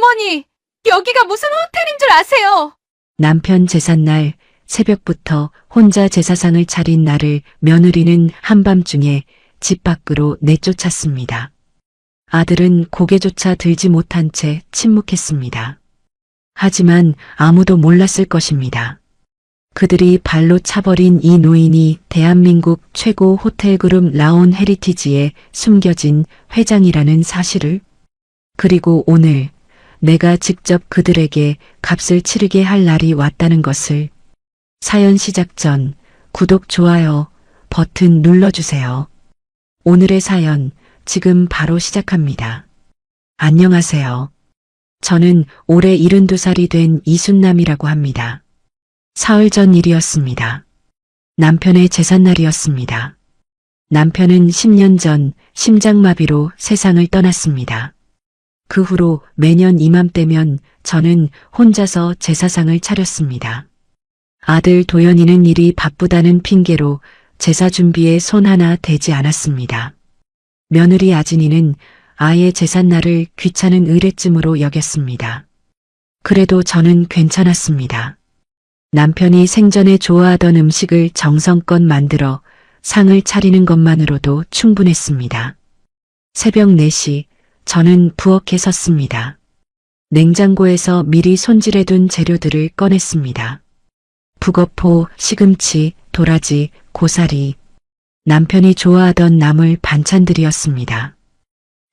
어머니, 여기가 무슨 호텔인 줄 아세요? 남편 제삿날 새벽부터 혼자 제사상을 차린 나를 며느리는 한밤중에 집 밖으로 내쫓았습니다. 아들은 고개조차 들지 못한 채 침묵했습니다. 하지만 아무도 몰랐을 것입니다. 그들이 발로 차버린 이 노인이 대한민국 최고 호텔 그룹 라온 헤리티지에 숨겨진 회장이라는 사실을, 그리고 오늘 내가 직접 그들에게 값을 치르게 할 날이 왔다는 것을. 사연 시작 전 구독, 좋아요 버튼 눌러주세요. 오늘의 사연 지금 바로 시작합니다. 안녕하세요. 저는 올해 72살이 된 이순남이라고 합니다. 사흘 전 일이었습니다. 남편의 제삿날이었습니다. 남편은 10년 전 심장마비로 세상을 떠났습니다. 그 후로 매년 이맘때면 저는 혼자서 제사상을 차렸습니다. 아들 도연이는 일이 바쁘다는 핑계로 제사 준비에 손 하나 대지 않았습니다. 며느리 아진이는 아예 제삿날을 귀찮은 의뢰쯤으로 여겼습니다. 그래도 저는 괜찮았습니다. 남편이 생전에 좋아하던 음식을 정성껏 만들어 상을 차리는 것만으로도 충분했습니다. 새벽 4시 저는 부엌에 섰습니다. 냉장고에서 미리 손질해둔 재료들을 꺼냈습니다. 북어포, 시금치, 도라지, 고사리, 남편이 좋아하던 나물 반찬들이었습니다.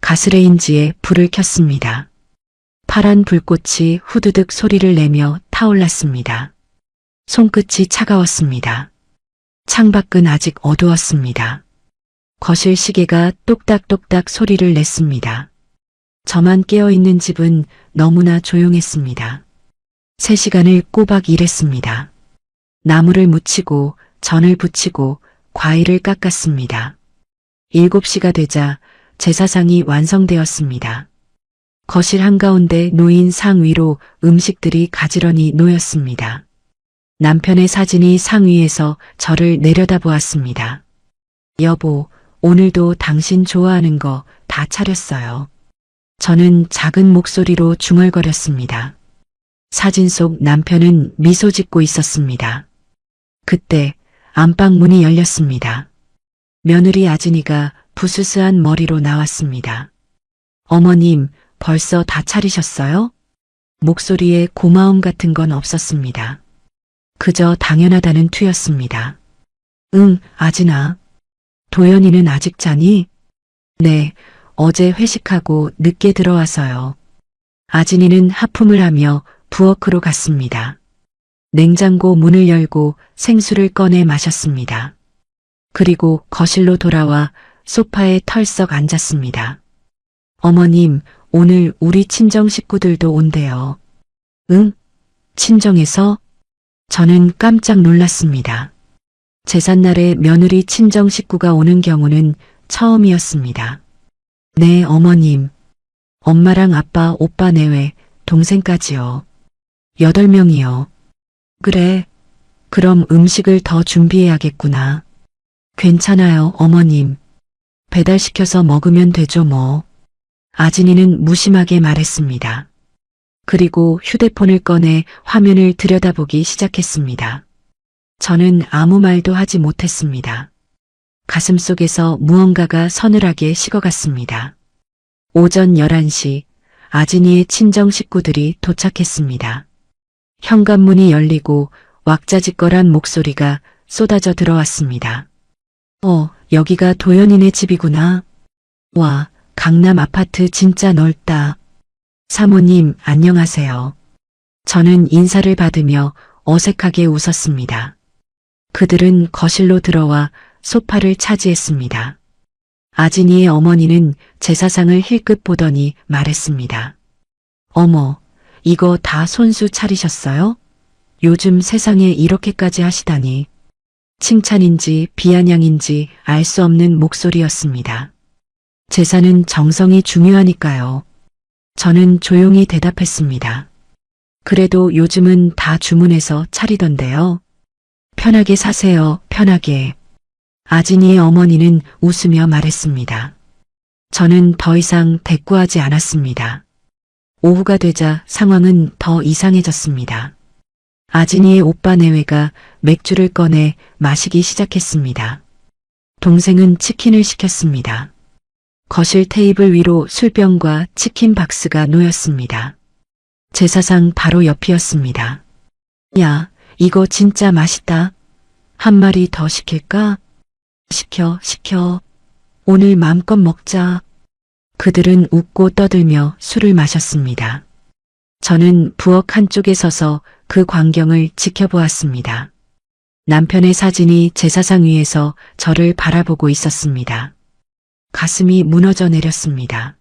가스레인지에 불을 켰습니다. 파란 불꽃이 후드득 소리를 내며 타올랐습니다. 손끝이 차가웠습니다. 창밖은 아직 어두웠습니다. 거실 시계가 똑딱똑딱 소리를 냈습니다. 저만 깨어있는 집은 너무나 조용했습니다. 3시간을 꼬박 일했습니다. 나무를 묻히고 전을 붙이고 과일을 깎았습니다. 7시가 되자 제사상이 완성되었습니다. 거실 한가운데 놓인 상 위로 음식들이 가지런히 놓였습니다. 남편의 사진이 상 위에서 저를 내려다보았습니다. 여보, 오늘도 당신 좋아하는 거 다 차렸어요. 저는 작은 목소리로 중얼거렸습니다. 사진 속 남편은 미소 짓고 있었습니다. 그때 안방 문이 열렸습니다. 며느리 아진이가 부스스한 머리로 나왔습니다. 어머님, 벌써 다 차리셨어요? 목소리에 고마움 같은 건 없었습니다. 그저 당연하다는 투였습니다. 응, 아진아. 도연이는 아직 자니? 네, 어제 회식하고 늦게 들어와서요. 아진이는 하품을 하며 부엌으로 갔습니다. 냉장고 문을 열고 생수를 꺼내 마셨습니다. 그리고 거실로 돌아와 소파에 털썩 앉았습니다. 어머님, 오늘 우리 친정 식구들도 온대요. 응? 친정에서? 저는 깜짝 놀랐습니다. 제삿날에 며느리 친정 식구가 오는 경우는 처음이었습니다. 네, 어머님. 엄마랑 아빠, 오빠 내외, 동생까지요. 8명이요. 그래. 그럼 음식을 더 준비해야겠구나. 괜찮아요, 어머님. 배달시켜서 먹으면 되죠, 뭐. 아진이는 무심하게 말했습니다. 그리고 휴대폰을 꺼내 화면을 들여다보기 시작했습니다. 저는 아무 말도 하지 못했습니다. 가슴속에서 무언가가 서늘하게 식어갔습니다. 오전 11시 아진이의 친정 식구들이 도착했습니다. 현관문이 열리고 왁자지껄한 목소리가 쏟아져 들어왔습니다. 여기가 도연이네 집이구나. 와, 강남 아파트 진짜 넓다. 사모님, 안녕하세요. 저는 인사를 받으며 어색하게 웃었습니다. 그들은 거실로 들어와 소파를 차지했습니다. 아진이의 어머니는 제사상을 힐끗 보더니 말했습니다. 어머, 이거 다 손수 차리셨어요? 요즘 세상에 이렇게까지 하시다니. 칭찬인지 비아냥인지 알 수 없는 목소리였습니다. 제사는 정성이 중요하니까요. 저는 조용히 대답했습니다. 그래도 요즘은 다 주문해서 차리던데요. 편하게 사세요, 편하게. 아진이의 어머니는 웃으며 말했습니다. 저는 더 이상 대꾸하지 않았습니다. 오후가 되자 상황은 더 이상해졌습니다. 아진이의 오빠 내외가 맥주를 꺼내 마시기 시작했습니다. 동생은 치킨을 시켰습니다. 거실 테이블 위로 술병과 치킨 박스가 놓였습니다. 제사상 바로 옆이었습니다. 야, 이거 진짜 맛있다. 한 마리 더 시킬까? 시켜. 오늘 마음껏 먹자. 그들은 웃고 떠들며 술을 마셨습니다. 저는 부엌 한쪽에 서서 그 광경을 지켜보았습니다. 남편의 사진이 제사상 위에서 저를 바라보고 있었습니다. 가슴이 무너져 내렸습니다.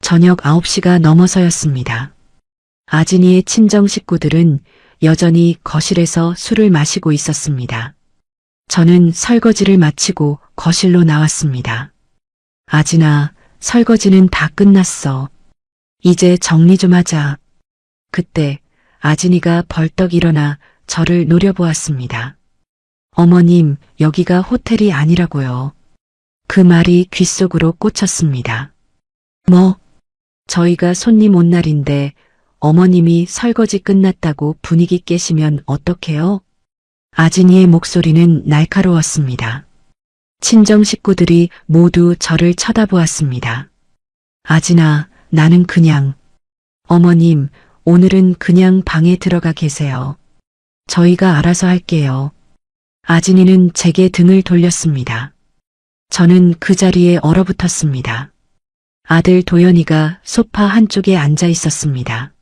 저녁 9시가 넘어서였습니다. 아진이의 친정 식구들은 여전히 거실에서 술을 마시고 있었습니다. 저는 설거지를 마치고 거실로 나왔습니다. 아진아, 설거지는 다 끝났어. 이제 정리 좀 하자. 그때 아진이가 벌떡 일어나 저를 노려보았습니다. 어머님, 여기가 호텔이 아니라고요. 그 말이 귓속으로 꽂혔습니다. 뭐? 저희가 손님 온 날인데 어머님이 설거지 끝났다고 분위기 깨시면 어떡해요? 아진이의 목소리는 날카로웠습니다. 친정 식구들이 모두 저를 쳐다보았습니다. 아진아, 나는 그냥. 어머님, 오늘은 그냥 방에 들어가 계세요. 저희가 알아서 할게요. 아진이는 제게 등을 돌렸습니다. 저는 그 자리에 얼어붙었습니다. 아들 도연이가 소파 한쪽에 앉아 있었습니다.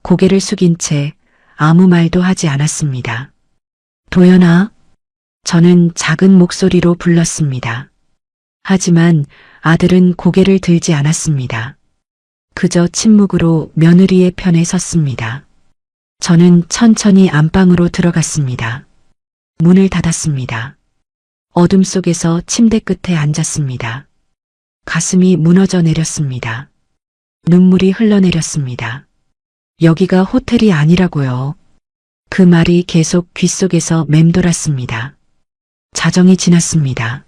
고개를 숙인 채 아무 말도 하지 않았습니다. 도연아, 저는 작은 목소리로 불렀습니다. 하지만 아들은 고개를 들지 않았습니다. 그저 침묵으로 며느리의 편에 섰습니다. 저는 천천히 안방으로 들어갔습니다. 문을 닫았습니다. 어둠 속에서 침대 끝에 앉았습니다. 가슴이 무너져 내렸습니다. 눈물이 흘러내렸습니다. 여기가 호텔이 아니라고요. 그 말이 계속 귓속에서 맴돌았습니다. 자정이 지났습니다.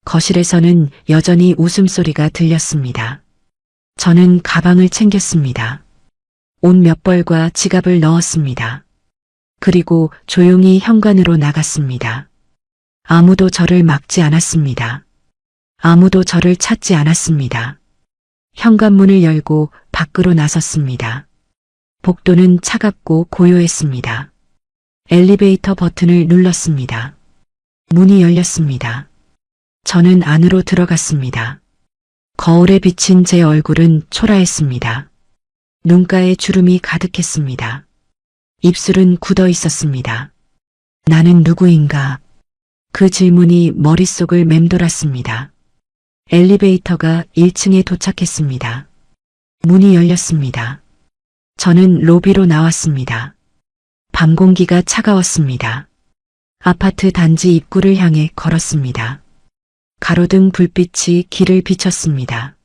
거실에서는 여전히 웃음소리가 들렸습니다. 저는 가방을 챙겼습니다. 옷 몇 벌과 지갑을 넣었습니다. 그리고 조용히 현관으로 나갔습니다. 아무도 저를 막지 않았습니다. 아무도 저를 찾지 않았습니다. 현관문을 열고 밖으로 나섰습니다. 복도는 차갑고 고요했습니다. 엘리베이터 버튼을 눌렀습니다. 문이 열렸습니다. 저는 안으로 들어갔습니다. 거울에 비친 제 얼굴은 초라했습니다. 눈가에 주름이 가득했습니다. 입술은 굳어 있었습니다. 나는 누구인가? 그 질문이 머릿속을 맴돌았습니다. 엘리베이터가 1층에 도착했습니다. 문이 열렸습니다. 저는 로비로 나왔습니다. 밤 공기가 차가웠습니다. 아파트 단지 입구를 향해 걸었습니다. 가로등 불빛이 길을 비췄습니다.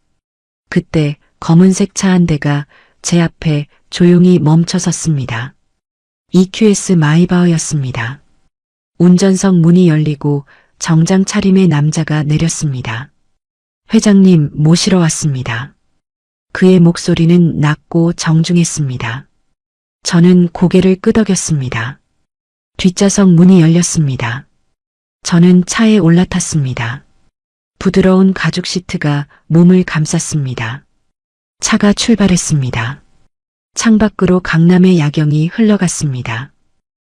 그때 검은색 차 한 대가 제 앞에 조용히 멈춰 섰습니다. EQS 마이바흐였습니다. 운전석 문이 열리고 정장 차림의 남자가 내렸습니다. 회장님 모시러 왔습니다. 그의 목소리는 낮고 정중했습니다. 저는 고개를 끄덕였습니다. 뒷좌석 문이 열렸습니다. 저는 차에 올라탔습니다. 부드러운 가죽 시트가 몸을 감쌌습니다. 차가 출발했습니다. 창밖으로 강남의 야경이 흘러갔습니다.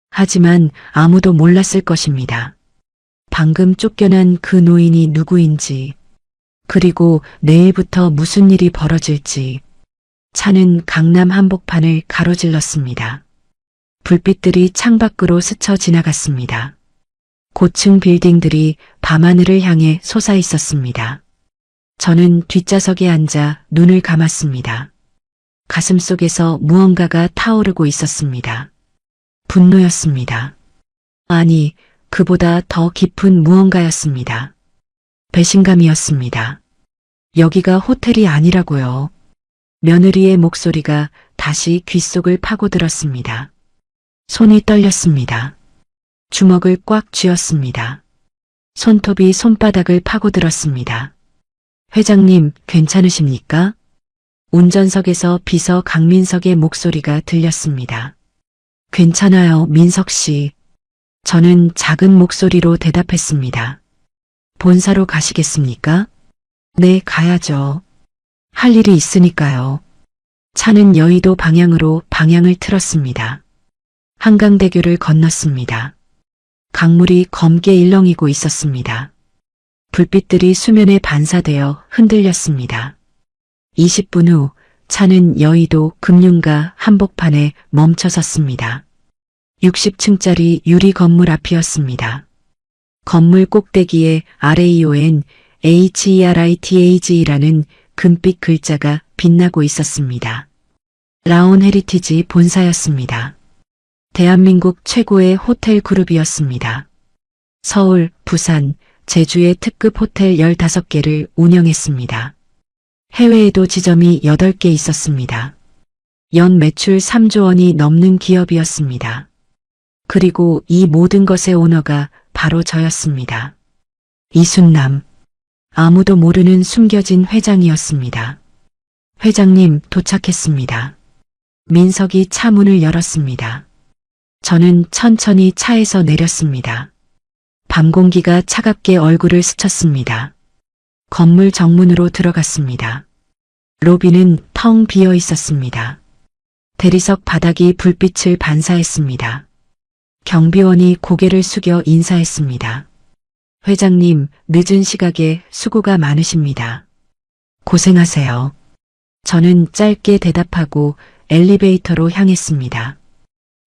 하지만 아무도 몰랐을 것입니다. 방금 쫓겨난 그 노인이 누구인지, 그리고 내일부터 무슨 일이 벌어질지. 차는 강남 한복판을 가로질렀습니다. 불빛들이 창밖으로 스쳐 지나갔습니다. 고층 빌딩들이 밤하늘을 향해 솟아 있었습니다. 저는 뒷좌석에 앉아 눈을 감았습니다. 가슴 속에서 무언가가 타오르고 있었습니다. 분노였습니다. 아니, 그보다 더 깊은 무언가였습니다. 배신감이었습니다. 여기가 호텔이 아니라고요. 며느리의 목소리가 다시 귓속을 파고들었습니다. 손이 떨렸습니다. 주먹을 꽉 쥐었습니다. 손톱이 손바닥을 파고들었습니다. 회장님, 괜찮으십니까? 운전석에서 비서 강민석의 목소리가 들렸습니다. 괜찮아요, 민석 씨. 저는 작은 목소리로 대답했습니다. 본사로 가시겠습니까? 네, 가야죠. 할 일이 있으니까요. 차는 여의도 방향으로 방향을 틀었습니다. 한강대교를 건넜습니다. 강물이 검게 일렁이고 있었습니다. 불빛들이 수면에 반사되어 흔들렸습니다. 20분 후 차는 여의도 금융가 한복판에 멈춰 섰습니다. 60층짜리 유리 건물 앞이었습니다. 건물 꼭대기에 RAON HERITAG라는 금빛 글자가 빛나고 있었습니다. 라온 헤리티지 본사였습니다. 대한민국 최고의 호텔 그룹이었습니다. 서울, 부산, 제주의 특급 호텔 15개를 운영했습니다. 해외에도 지점이 8개 있었습니다. 연 매출 3조 원이 넘는 기업이었습니다. 그리고 이 모든 것의 오너가 바로 저였습니다. 이순남. 아무도 모르는 숨겨진 회장이었습니다. 회장님, 도착했습니다. 민석이 차 문을 열었습니다. 저는 천천히 차에서 내렸습니다. 밤 공기가 차갑게 얼굴을 스쳤습니다. 건물 정문으로 들어갔습니다. 로비는 텅 비어 있었습니다. 대리석 바닥이 불빛을 반사했습니다. 경비원이 고개를 숙여 인사했습니다. 회장님, 늦은 시각에 수고가 많으십니다. 고생하세요. 저는 짧게 대답하고 엘리베이터로 향했습니다.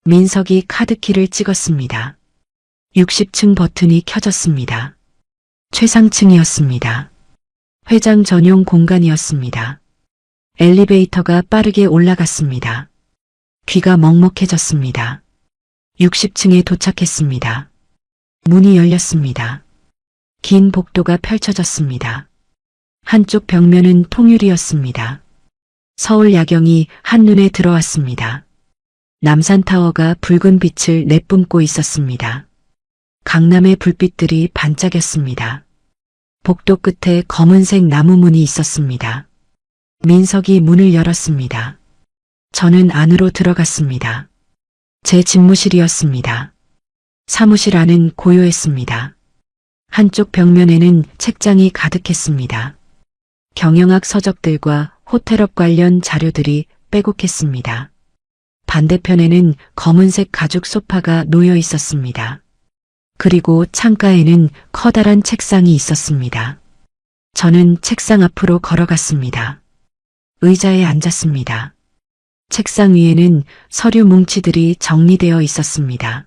민석이 카드키를 찍었습니다. 60층 버튼이 켜졌습니다. 최상층이었습니다. 회장 전용 공간이었습니다. 엘리베이터가 빠르게 올라갔습니다. 귀가 먹먹해졌습니다. 60층에 도착했습니다. 문이 열렸습니다. 긴 복도가 펼쳐졌습니다. 한쪽 벽면은 통유리였습니다. 서울 야경이 한눈에 들어왔습니다. 남산타워가 붉은 빛을 내뿜고 있었습니다. 강남의 불빛들이 반짝였습니다. 복도 끝에 검은색 나무문이 있었습니다. 민석이 문을 열었습니다. 저는 안으로 들어갔습니다. 제 집무실이었습니다. 사무실 안은 고요했습니다. 한쪽 벽면에는 책장이 가득했습니다. 경영학 서적들과 호텔업 관련 자료들이 빼곡했습니다. 반대편에는 검은색 가죽 소파가 놓여 있었습니다. 그리고 창가에는 커다란 책상이 있었습니다. 저는 책상 앞으로 걸어갔습니다. 의자에 앉았습니다. 책상 위에는 서류 뭉치들이 정리되어 있었습니다.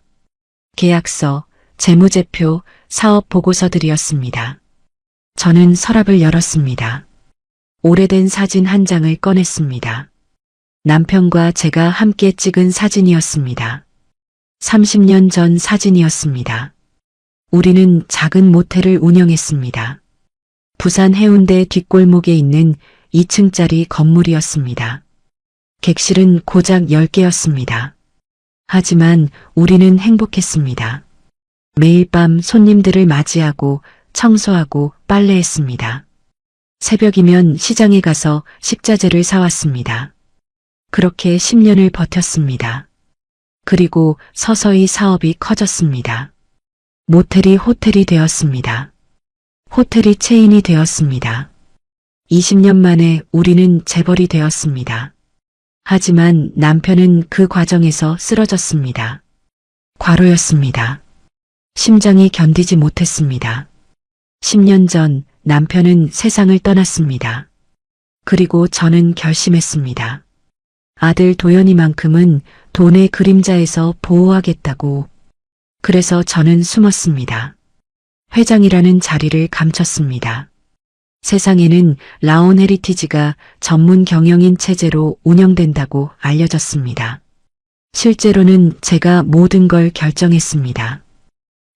계약서, 재무제표, 사업 보고서들이었습니다. 저는 서랍을 열었습니다. 오래된 사진 한 장을 꺼냈습니다. 남편과 제가 함께 찍은 사진이었습니다. 30년 전 사진이었습니다. 우리는 작은 모텔을 운영했습니다. 부산 해운대 뒷골목에 있는 2층짜리 건물이었습니다. 객실은 고작 10개였습니다. 하지만 우리는 행복했습니다. 매일 밤 손님들을 맞이하고 청소하고 빨래했습니다. 새벽이면 시장에 가서 식자재를 사왔습니다. 그렇게 10년을 버텼습니다. 그리고 서서히 사업이 커졌습니다. 모텔이 호텔이 되었습니다. 호텔이 체인이 되었습니다. 20년 만에 우리는 재벌이 되었습니다. 하지만 남편은 그 과정에서 쓰러졌습니다. 과로였습니다. 심장이 견디지 못했습니다. 10년 전 남편은 세상을 떠났습니다. 그리고 저는 결심했습니다. 아들 도연이만큼은 돈의 그림자에서 보호하겠다고. 그래서 저는 숨었습니다. 회장이라는 자리를 감췄습니다. 세상에는 라온 헤리티지가 전문 경영인 체제로 운영된다고 알려졌습니다. 실제로는 제가 모든 걸 결정했습니다.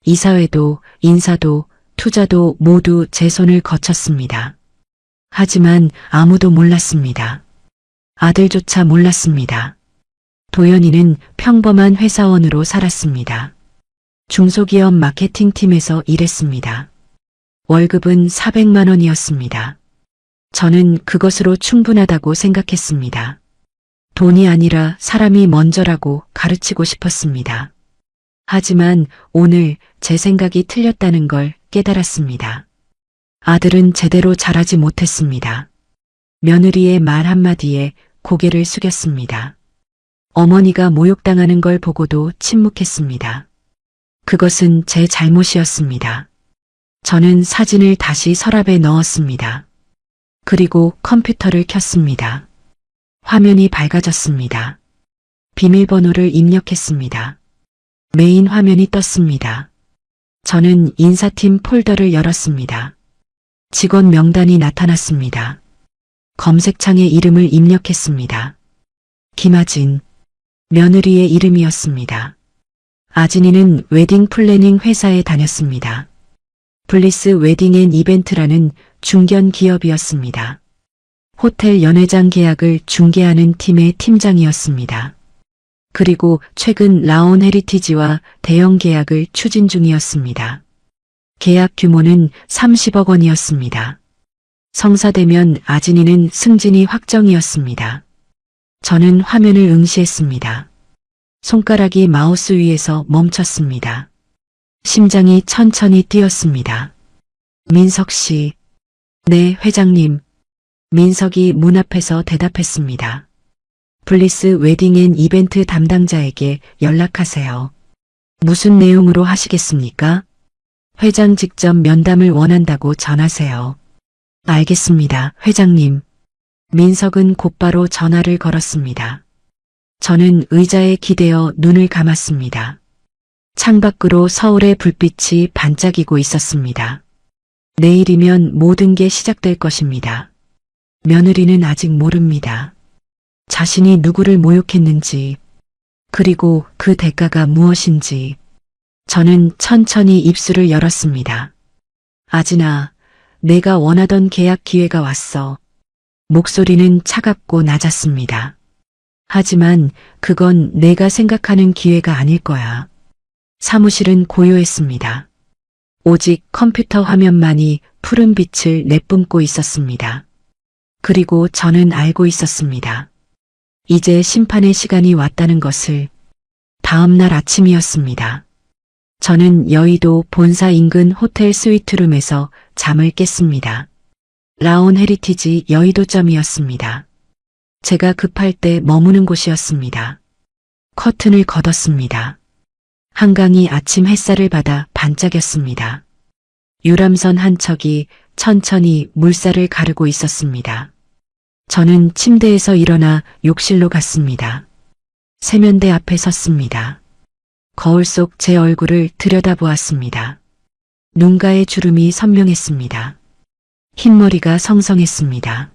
이사회도, 인사도, 투자도 모두 제 손을 거쳤습니다. 하지만 아무도 몰랐습니다. 아들조차 몰랐습니다. 도연이는 평범한 회사원으로 살았습니다. 중소기업 마케팅팀에서 일했습니다. 월급은 400만 원이었습니다. 저는 그것으로 충분하다고 생각했습니다. 돈이 아니라 사람이 먼저라고 가르치고 싶었습니다. 하지만 오늘 제 생각이 틀렸다는 걸 깨달았습니다. 아들은 제대로 자라지 못했습니다. 며느리의 말 한마디에 고개를 숙였습니다. 어머니가 모욕당하는 걸 보고도 침묵했습니다. 그것은 제 잘못이었습니다. 저는 사진을 다시 서랍에 넣었습니다. 그리고 컴퓨터를 켰습니다. 화면이 밝아졌습니다. 비밀번호를 입력했습니다. 메인 화면이 떴습니다. 저는 인사팀 폴더를 열었습니다. 직원 명단이 나타났습니다. 검색창에 이름을 입력했습니다. 김아진, 며느리의 이름이었습니다. 아진이는 웨딩 플래닝 회사에 다녔습니다. 블리스 웨딩 앤 이벤트라는 중견 기업이었습니다. 호텔 연회장 계약을 중개하는 팀의 팀장이었습니다. 그리고 최근 라온 헤리티지와 대형 계약을 추진 중이었습니다. 계약 규모는 30억 원이었습니다. 성사되면 아진이는 승진이 확정이었습니다. 저는 화면을 응시했습니다. 손가락이 마우스 위에서 멈췄습니다. 심장이 천천히 뛰었습니다. 민석 씨. 네, 회장님. 민석이 문 앞에서 대답했습니다. 블리스 웨딩 앤 이벤트 담당자에게 연락하세요. 무슨 내용으로 하시겠습니까? 회장 직접 면담을 원한다고 전하세요. 알겠습니다, 회장님. 민석은 곧바로 전화를 걸었습니다. 저는 의자에 기대어 눈을 감았습니다. 창밖으로 서울의 불빛이 반짝이고 있었습니다. 내일이면 모든 게 시작될 것입니다. 며느리는 아직 모릅니다. 자신이 누구를 모욕했는지, 그리고 그 대가가 무엇인지. 저는 천천히 입술을 열었습니다. 아진아, 내가 원하던 계약 기회가 왔어. 목소리는 차갑고 낮았습니다. 하지만 그건 내가 생각하는 기회가 아닐 거야. 사무실은 고요했습니다. 오직 컴퓨터 화면만이 푸른 빛을 내뿜고 있었습니다. 그리고 저는 알고 있었습니다. 이제 심판의 시간이 왔다는 것을. 다음 날 아침이었습니다. 저는 여의도 본사 인근 호텔 스위트룸에서 잠을 깼습니다. 라온 헤리티지 여의도점이었습니다. 제가 급할 때 머무는 곳이었습니다. 커튼을 걷었습니다. 한강이 아침 햇살을 받아 반짝였습니다. 유람선 한 척이 천천히 물살을 가르고 있었습니다. 저는 침대에서 일어나 욕실로 갔습니다. 세면대 앞에 섰습니다. 거울 속 제 얼굴을 들여다보았습니다. 눈가의 주름이 선명했습니다. 흰머리가 성성했습니다.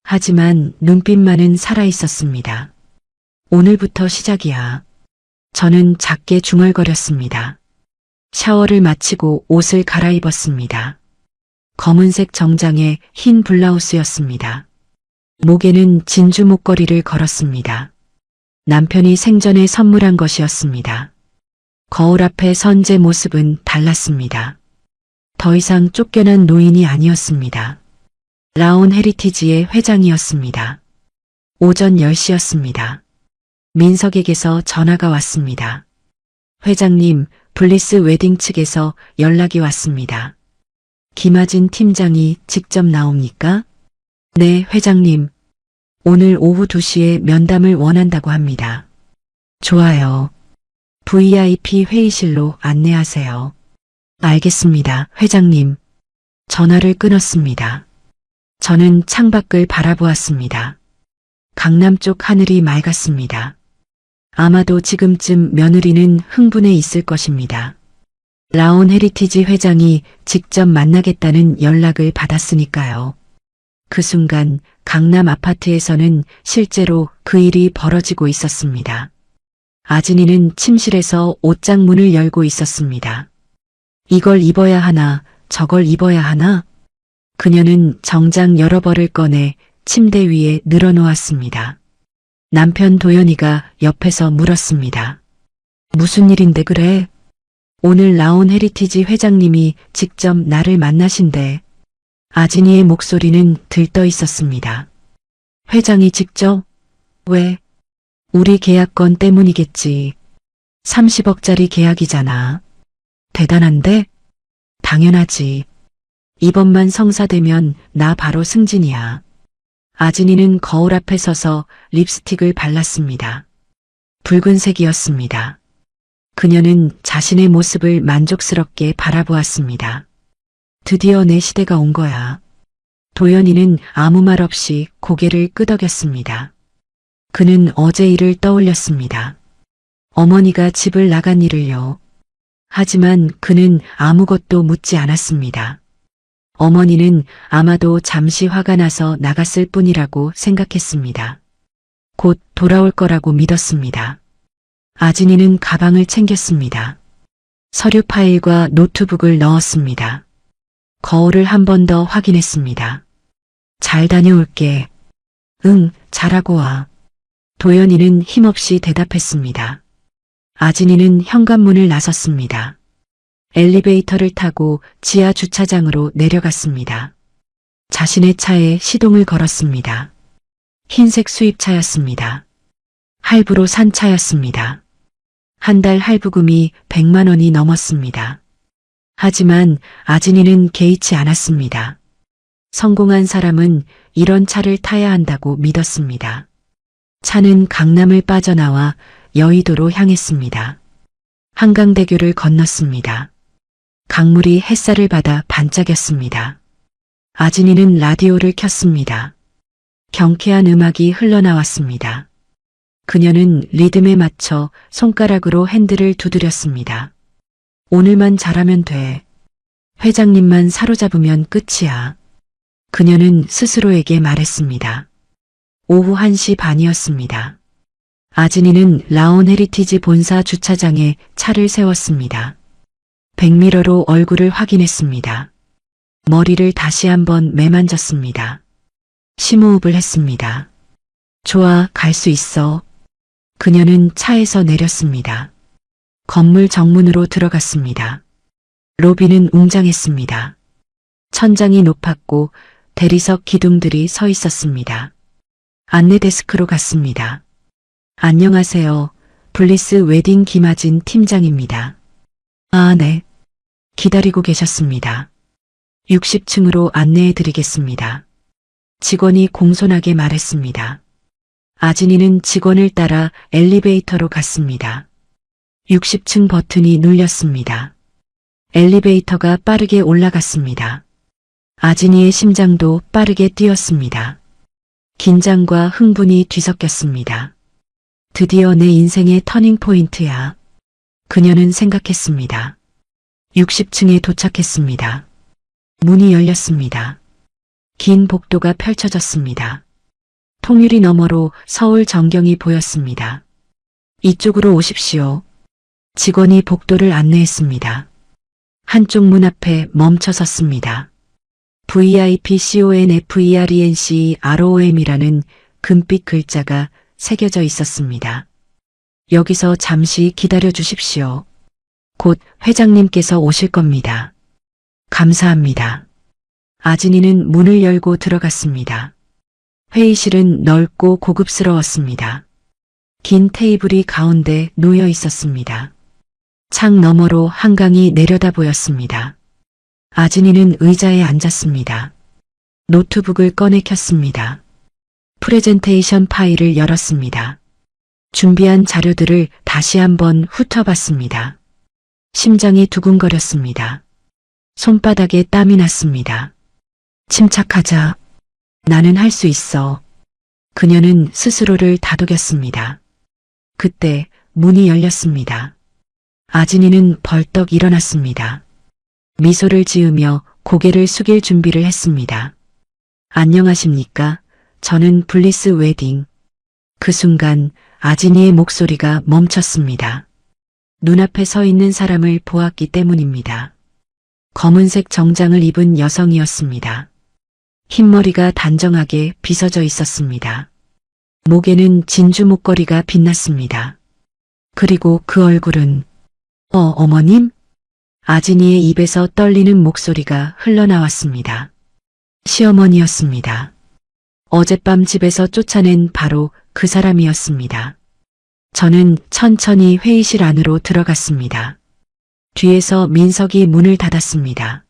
하지만 눈빛만은 살아있었습니다. 오늘부터 시작이야. 저는 작게 중얼거렸습니다. 샤워를 마치고 옷을 갈아입었습니다. 검은색 정장에 흰 블라우스였습니다. 목에는 진주 목걸이를 걸었습니다. 남편이 생전에 선물한 것이었습니다. 거울 앞에 선 제 모습은 달랐습니다. 더 이상 쫓겨난 노인이 아니었습니다. 라온 헤리티지의 회장이었습니다. 오전 10시였습니다. 민석에게서 전화가 왔습니다. 회장님, 블리스 웨딩 측에서 연락이 왔습니다. 김아진 팀장이 직접 나옵니까? 네, 회장님. 오늘 오후 2시에 면담을 원한다고 합니다. 좋아요. VIP 회의실로 안내하세요. 알겠습니다, 회장님. 전화를 끊었습니다. 저는 창밖을 바라보았습니다. 강남 쪽 하늘이 맑았습니다. 아마도 지금쯤 며느리는 흥분해 있을 것입니다. 라온 헤리티지 회장이 직접 만나겠다는 연락을 받았으니까요. 그 순간 강남 아파트에서는 실제로 그 일이 벌어지고 있었습니다. 아진이는 침실에서 옷장 문을 열고 있었습니다. 이걸 입어야 하나, 저걸 입어야 하나? 그녀는 정장 여러 벌을 꺼내 침대 위에 늘어놓았습니다. 남편 도연이가 옆에서 물었습니다. 무슨 일인데 그래? 오늘 라온 헤리티지 회장님이 직접 나를 만나신대. 아진이의 목소리는 들떠 있었습니다. 회장이 직접? 왜? 우리 계약건 때문이겠지. 30억짜리 계약이잖아. 대단한데? 당연하지. 이번만 성사되면 나 바로 승진이야. 아진이는 거울 앞에 서서 립스틱을 발랐습니다. 붉은색이었습니다. 그녀는 자신의 모습을 만족스럽게 바라보았습니다. 드디어 내 시대가 온 거야. 도연이는 아무 말 없이 고개를 끄덕였습니다. 그는 어제 일을 떠올렸습니다. 어머니가 집을 나간 일을요. 하지만 그는 아무것도 묻지 않았습니다. 어머니는 아마도 잠시 화가 나서 나갔을 뿐이라고 생각했습니다. 곧 돌아올 거라고 믿었습니다. 아진이는 가방을 챙겼습니다. 서류 파일과 노트북을 넣었습니다. 거울을 한 번 더 확인했습니다. 잘 다녀올게. 응, 잘하고 와. 도연이는 힘없이 대답했습니다. 아진이는 현관문을 나섰습니다. 엘리베이터를 타고 지하 주차장으로 내려갔습니다. 자신의 차에 시동을 걸었습니다. 흰색 수입차였습니다. 할부로 산 차였습니다. 한 달 할부금이 100만 원이 넘었습니다. 하지만 아진이는 개의치 않았습니다. 성공한 사람은 이런 차를 타야 한다고 믿었습니다. 차는 강남을 빠져나와 여의도로 향했습니다. 한강대교를 건넜습니다. 강물이 햇살을 받아 반짝였습니다. 아진이는 라디오를 켰습니다. 경쾌한 음악이 흘러나왔습니다. 그녀는 리듬에 맞춰 손가락으로 핸들을 두드렸습니다. 오늘만 잘하면 돼. 회장님만 사로잡으면 끝이야. 그녀는 스스로에게 말했습니다. 오후 1시 반이었습니다. 아진이는 라온 헤리티지 본사 주차장에 차를 세웠습니다. 백미러로 얼굴을 확인했습니다. 머리를 다시 한번 매만졌습니다. 심호흡을 했습니다. 좋아, 갈 수 있어. 그녀는 차에서 내렸습니다. 건물 정문으로 들어갔습니다. 로비는 웅장했습니다. 천장이 높았고 대리석 기둥들이 서 있었습니다. 안내 데스크로 갔습니다. 안녕하세요. 블리스 웨딩 김아진 팀장입니다. 아, 네. 기다리고 계셨습니다. 60층으로 안내해 드리겠습니다. 직원이 공손하게 말했습니다. 아진이는 직원을 따라 엘리베이터로 갔습니다. 60층 버튼이 눌렸습니다. 엘리베이터가 빠르게 올라갔습니다. 아진이의 심장도 빠르게 뛰었습니다. 긴장과 흥분이 뒤섞였습니다. 드디어 내 인생의 터닝 포인트야. 그녀는 생각했습니다. 60층에 도착했습니다. 문이 열렸습니다. 긴 복도가 펼쳐졌습니다. 통유리 너머로 서울 전경이 보였습니다. 이쪽으로 오십시오. 직원이 복도를 안내했습니다. 한쪽 문 앞에 멈춰 섰습니다. VIP CONFERENC ROM이라는 금빛 글자가 새겨져 있었습니다. 여기서 잠시 기다려 주십시오. 곧 회장님께서 오실 겁니다. 감사합니다. 아진이는 문을 열고 들어갔습니다. 회의실은 넓고 고급스러웠습니다. 긴 테이블이 가운데 놓여 있었습니다. 창 너머로 한강이 내려다 보였습니다. 아진이는 의자에 앉았습니다. 노트북을 꺼내 켰습니다. 프레젠테이션 파일을 열었습니다. 준비한 자료들을 다시 한번 훑어봤습니다. 심장이 두근거렸습니다. 손바닥에 땀이 났습니다. 침착하자. 나는 할 수 있어. 그녀는 스스로를 다독였습니다. 그때 문이 열렸습니다. 아진이는 벌떡 일어났습니다. 미소를 지으며 고개를 숙일 준비를 했습니다. 안녕하십니까? 저는 블리스 웨딩. 그 순간 아진이의 목소리가 멈췄습니다. 눈앞에 서 있는 사람을 보았기 때문입니다. 검은색 정장을 입은 여성이었습니다. 흰머리가 단정하게 빗어져 있었습니다. 목에는 진주 목걸이가 빛났습니다. 그리고 그 얼굴은 어머님? 아진이의 입에서 떨리는 목소리가 흘러나왔습니다. 시어머니였습니다. 어젯밤 집에서 쫓아낸 바로 그 사람이었습니다. 저는 천천히 회의실 안으로 들어갔습니다. 뒤에서 민석이 문을 닫았습니다.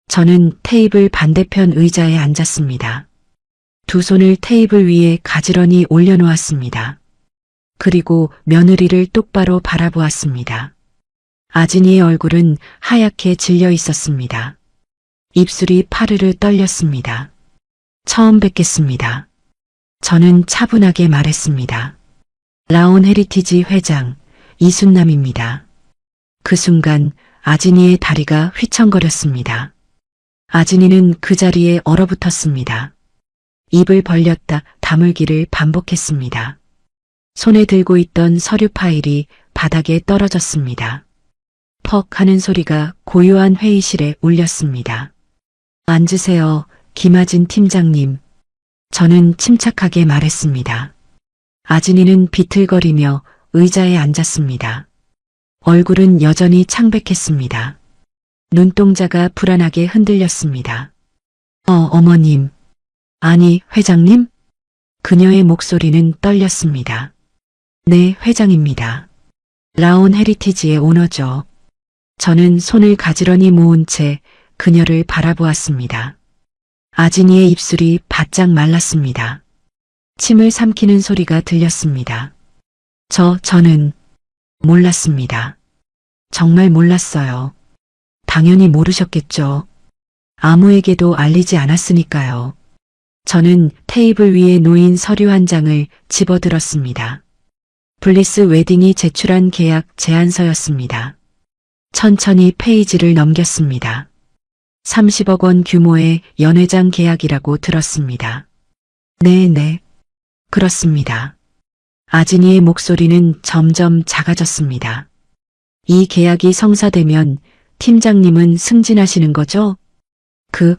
저는 테이블 반대편 의자에 앉았습니다. 두 손을 테이블 위에 가지런히 올려놓았습니다. 그리고 며느리를 똑바로 바라보았습니다. 아진이의 얼굴은 하얗게 질려 있었습니다. 입술이 파르르 떨렸습니다. 처음 뵙겠습니다. 저는 차분하게 말했습니다. 라온 헤리티지 회장 이순남입니다. 그 순간 아진이의 다리가 휘청거렸습니다. 아진이는 그 자리에 얼어붙었습니다. 입을 벌렸다 다물기를 반복했습니다. 손에 들고 있던 서류 파일이 바닥에 떨어졌습니다. 퍽 하는 소리가 고요한 회의실에 울렸습니다. 앉으세요, 김아진 팀장님. 저는 침착하게 말했습니다. 아진이는 비틀거리며 의자에 앉았습니다. 얼굴은 여전히 창백했습니다. 눈동자가 불안하게 흔들렸습니다. 어머님. 아니, 회장님? 그녀의 목소리는 떨렸습니다. 네, 회장입니다. 라온 헤리티지의 오너죠. 저는 손을 가지런히 모은 채 그녀를 바라보았습니다. 아진이의 입술이 바짝 말랐습니다. 침을 삼키는 소리가 들렸습니다. 저는 몰랐습니다. 정말 몰랐어요. 당연히 모르셨겠죠. 아무에게도 알리지 않았으니까요. 저는 테이블 위에 놓인 서류 한 장을 집어들었습니다. 블리스 웨딩이 제출한 계약 제안서였습니다. 천천히 페이지를 넘겼습니다. 30억 원 규모의 연회장 계약이라고 들었습니다. 네. 그렇습니다. 아진이의 목소리는 점점 작아졌습니다. 이 계약이 성사되면 팀장님은 승진하시는 거죠?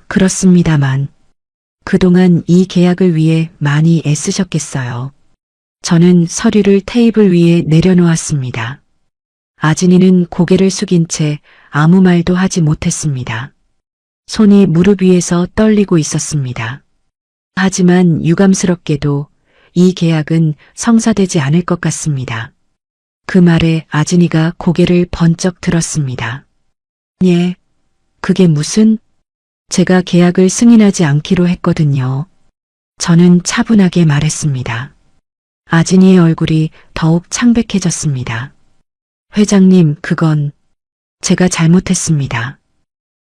그렇습니다만. 그동안 이 계약을 위해 많이 애쓰셨겠어요. 저는 서류를 테이블 위에 내려놓았습니다. 아진이는 고개를 숙인 채 아무 말도 하지 못했습니다. 손이 무릎 위에서 떨리고 있었습니다. 하지만 유감스럽게도 이 계약은 성사되지 않을 것 같습니다. 그 말에 아진이가 고개를 번쩍 들었습니다. 예, 그게 무슨? 제가 계약을 승인하지 않기로 했거든요. 저는 차분하게 말했습니다. 아진이의 얼굴이 더욱 창백해졌습니다. 회장님, 그건 제가 잘못했습니다.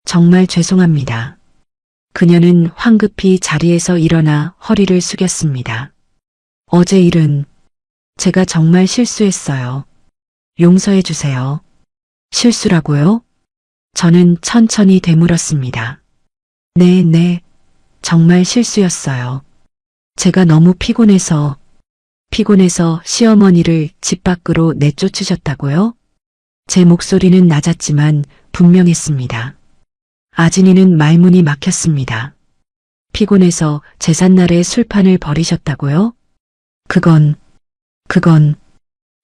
정말 죄송합니다. 그녀는 황급히 자리에서 일어나 허리를 숙였습니다. 어제 일은 제가 정말 실수했어요. 용서해 주세요. 실수라고요? 저는 천천히 되물었습니다. 네, 정말 실수였어요. 제가 너무 피곤해서 시어머니를 집 밖으로 내쫓으셨다고요? 제 목소리는 낮았지만 분명했습니다. 아진이는 말문이 막혔습니다. 피곤해서 제삿날에 술판을 벌이셨다고요? 그건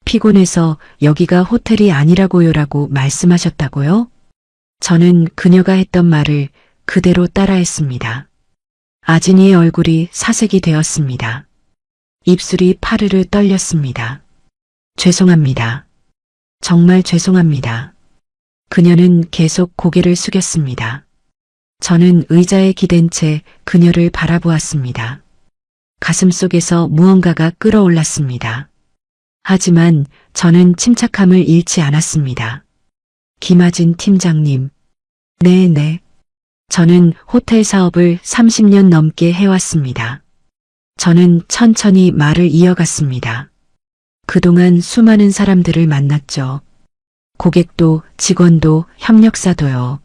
피곤해서 여기가 호텔이 아니라고요라고 말씀하셨다고요? 저는 그녀가 했던 말을 그대로 따라했습니다. 아진이의 얼굴이 사색이 되었습니다. 입술이 파르르 떨렸습니다. 죄송합니다. 정말 죄송합니다. 그녀는 계속 고개를 숙였습니다. 저는 의자에 기댄 채 그녀를 바라보았습니다. 가슴속에서 무언가가 끓어올랐습니다. 하지만 저는 침착함을 잃지 않았습니다. 김아진 팀장님. 네. 저는 호텔 사업을 30년 넘게 해왔습니다. 저는 천천히 말을 이어갔습니다. 그동안 수많은 사람들을 만났죠. 고객도 직원도 협력사도요.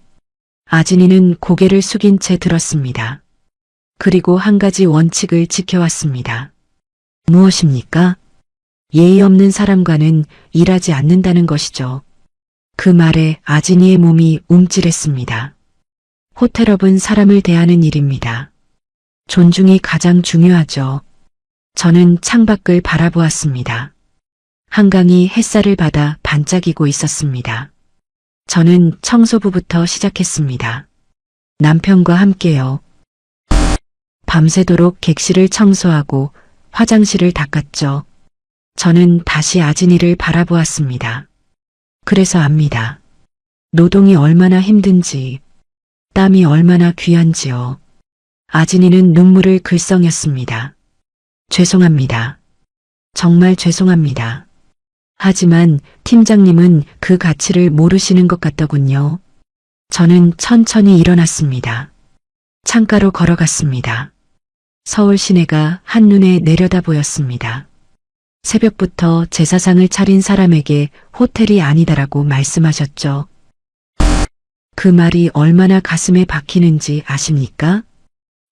아진이는 고개를 숙인 채 들었습니다. 그리고 한 가지 원칙을 지켜왔습니다. 무엇입니까? 예의 없는 사람과는 일하지 않는다는 것이죠. 그 말에 아진이의 몸이 움찔했습니다. 호텔업은 사람을 대하는 일입니다. 존중이 가장 중요하죠. 저는 창밖을 바라보았습니다. 한강이 햇살을 받아 반짝이고 있었습니다. 저는 청소부부터 시작했습니다. 남편과 함께요. 밤새도록 객실을 청소하고 화장실을 닦았죠. 저는 다시 아진이를 바라보았습니다. 그래서 압니다. 노동이 얼마나 힘든지, 땀이 얼마나 귀한지요. 아진이는 눈물을 글썽였습니다. 죄송합니다. 정말 죄송합니다. 하지만 팀장님은 그 가치를 모르시는 것 같더군요. 저는 천천히 일어났습니다. 창가로 걸어갔습니다. 서울 시내가 한눈에 내려다 보였습니다. 새벽부터 제사상을 차린 사람에게 호텔이 아니다라고 말씀하셨죠. 그 말이 얼마나 가슴에 박히는지 아십니까?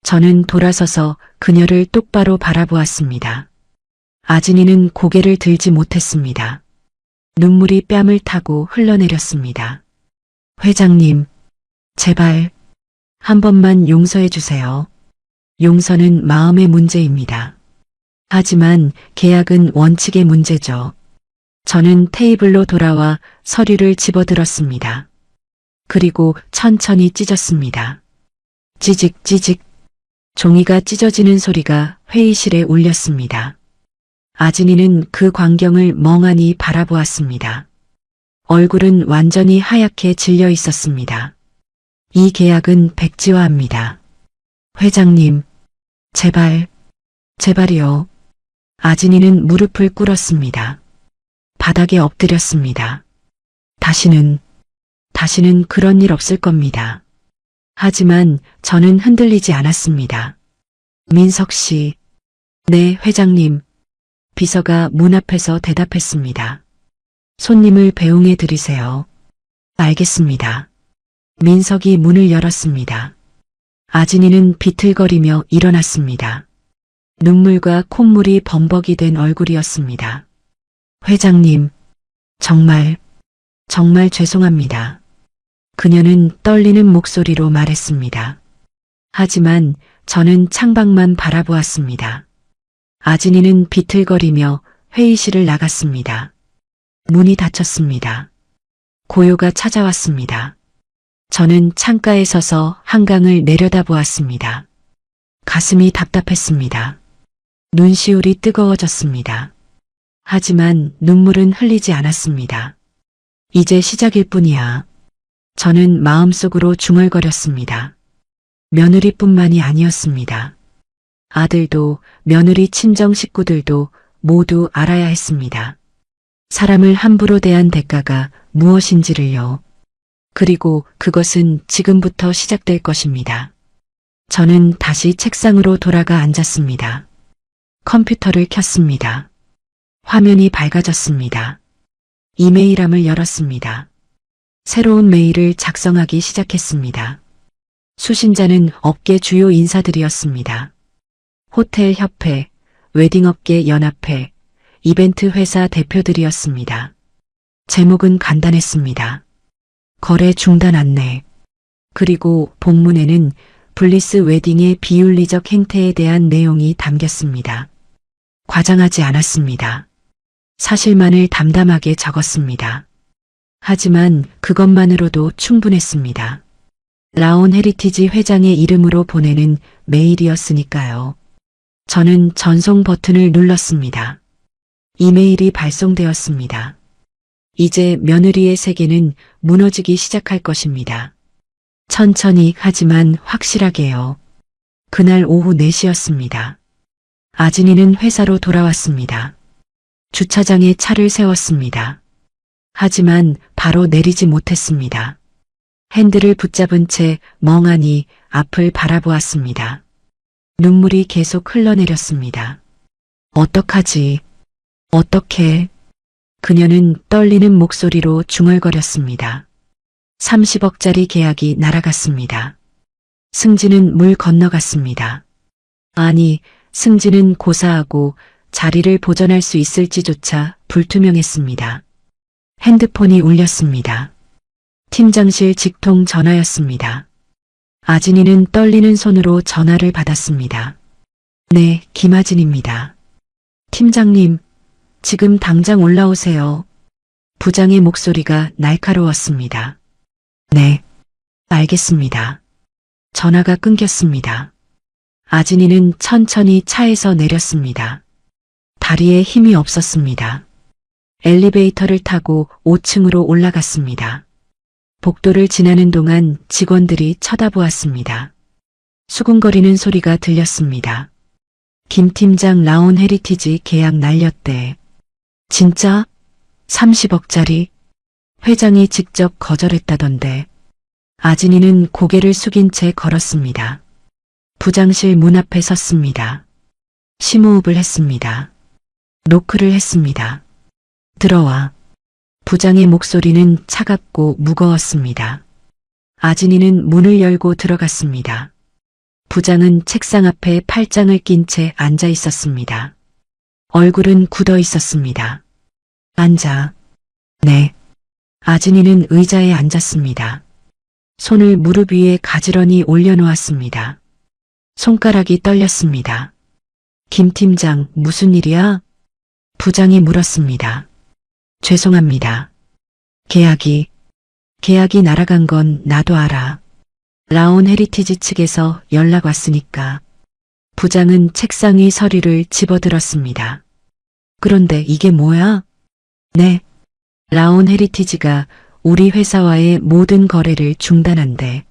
저는 돌아서서 그녀를 똑바로 바라보았습니다. 아진이는 고개를 들지 못했습니다. 눈물이 뺨을 타고 흘러내렸습니다. 회장님, 제발 한 번만 용서해 주세요. 용서는 마음의 문제입니다. 하지만 계약은 원칙의 문제죠. 저는 테이블로 돌아와 서류를 집어들었습니다. 그리고 천천히 찢었습니다. 찌직 찌직. 종이가 찢어지는 소리가 회의실에 울렸습니다. 아진이는 그 광경을 멍하니 바라보았습니다. 얼굴은 완전히 하얗게 질려 있었습니다. 이 계약은 백지화합니다. 회장님, 제발, 제발이요. 아진이는 무릎을 꿇었습니다. 바닥에 엎드렸습니다. 다시는 그런 일 없을 겁니다. 하지만 저는 흔들리지 않았습니다. 민석 씨, 네, 회장님. 비서가 문 앞에서 대답했습니다. 손님을 배웅해 드리세요. 알겠습니다. 민석이 문을 열었습니다. 아진이는 비틀거리며 일어났습니다. 눈물과 콧물이 범벅이 된 얼굴이었습니다. 회장님, 정말 죄송합니다. 그녀는 떨리는 목소리로 말했습니다. 하지만 저는 창밖만 바라보았습니다. 아진이는 비틀거리며 회의실을 나갔습니다. 문이 닫혔습니다. 고요가 찾아왔습니다. 저는 창가에 서서 한강을 내려다보았습니다. 가슴이 답답했습니다. 눈시울이 뜨거워졌습니다. 하지만 눈물은 흘리지 않았습니다. 이제 시작일 뿐이야. 저는 마음속으로 중얼거렸습니다. 며느리뿐만이 아니었습니다. 아들도 며느리 친정 식구들도 모두 알아야 했습니다. 사람을 함부로 대한 대가가 무엇인지를요. 그리고 그것은 지금부터 시작될 것입니다. 저는 다시 책상으로 돌아가 앉았습니다. 컴퓨터를 켰습니다. 화면이 밝아졌습니다. 이메일함을 열었습니다. 새로운 메일을 작성하기 시작했습니다. 수신자는 업계 주요 인사들이었습니다. 호텔 협회, 웨딩업계 연합회, 이벤트 회사 대표들이었습니다. 제목은 간단했습니다. 거래 중단 안내. 그리고 본문에는 블리스 웨딩의 비윤리적 행태에 대한 내용이 담겼습니다. 과장하지 않았습니다. 사실만을 담담하게 적었습니다. 하지만 그것만으로도 충분했습니다. 라온 헤리티지 회장의 이름으로 보내는 메일이었으니까요. 저는 전송 버튼을 눌렀습니다. 이메일이 발송되었습니다. 이제 며느리의 세계는 무너지기 시작할 것입니다. 천천히 하지만 확실하게요. 그날 오후 4시였습니다. 아진이는 회사로 돌아왔습니다. 주차장에 차를 세웠습니다. 하지만 바로 내리지 못했습니다. 핸들을 붙잡은 채 멍하니 앞을 바라보았습니다. 눈물이 계속 흘러내렸습니다. 어떡하지? 어떻게? 그녀는 떨리는 목소리로 중얼거렸습니다. 30억짜리 계약이 날아갔습니다. 승진은 물 건너갔습니다. 아니, 승진은 고사하고 자리를 보전할 수 있을지조차 불투명했습니다. 핸드폰이 울렸습니다. 팀장실 직통 전화였습니다. 아진이는 떨리는 손으로 전화를 받았습니다. 네, 김아진입니다. 팀장님, 지금 당장 올라오세요. 부장의 목소리가 날카로웠습니다. 네, 알겠습니다. 전화가 끊겼습니다. 아진이는 천천히 차에서 내렸습니다. 다리에 힘이 없었습니다. 엘리베이터를 타고 5층으로 올라갔습니다. 복도를 지나는 동안 직원들이 쳐다보았습니다. 수군거리는 소리가 들렸습니다. 김 팀장 라온 헤리티지 계약 날렸대. 진짜? 30억짜리? 회장이 직접 거절했다던데. 아진이는 고개를 숙인 채 걸었습니다. 부장실 문 앞에 섰습니다. 심호흡을 했습니다. 노크를 했습니다. 들어와. 부장의 목소리는 차갑고 무거웠습니다. 아진이는 문을 열고 들어갔습니다. 부장은 책상 앞에 팔짱을 낀 채 앉아 있었습니다. 얼굴은 굳어 있었습니다. 앉아. 네. 아진이는 의자에 앉았습니다. 손을 무릎 위에 가지런히 올려놓았습니다. 손가락이 떨렸습니다. 김 팀장, 무슨 일이야? 부장이 물었습니다. 죄송합니다. 계약이 날아간 건 나도 알아. 라온 헤리티지 측에서 연락 왔으니까. 부장은 책상 위 서류를 집어들었습니다. 그런데 이게 뭐야? 네. 라온 헤리티지가 우리 회사와의 모든 거래를 중단한대.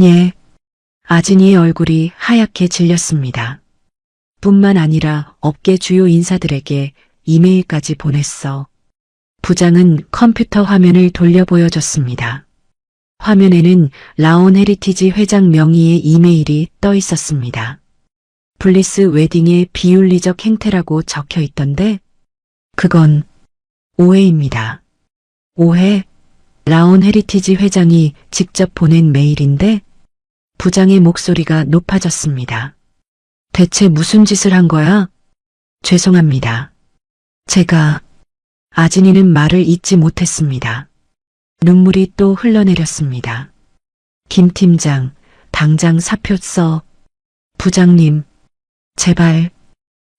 예. 아진이의 얼굴이 하얗게 질렸습니다. 뿐만 아니라 업계 주요 인사들에게 이메일까지 보냈어. 부장은 컴퓨터 화면을 돌려 보여줬습니다. 화면에는 라온 헤리티지 회장 명의의 이메일이 떠 있었습니다. 블리스 웨딩의 비윤리적 행태라고 적혀 있던데 그건 오해입니다. 오해? 라온 헤리티지 회장이 직접 보낸 메일인데 부장의 목소리가 높아졌습니다. 대체 무슨 짓을 한 거야? 죄송합니다. 제가 아진이는 말을 잇지 못했습니다. 눈물이 또 흘러내렸습니다. 김 팀장, 당장 사표 써. 부장님, 제발.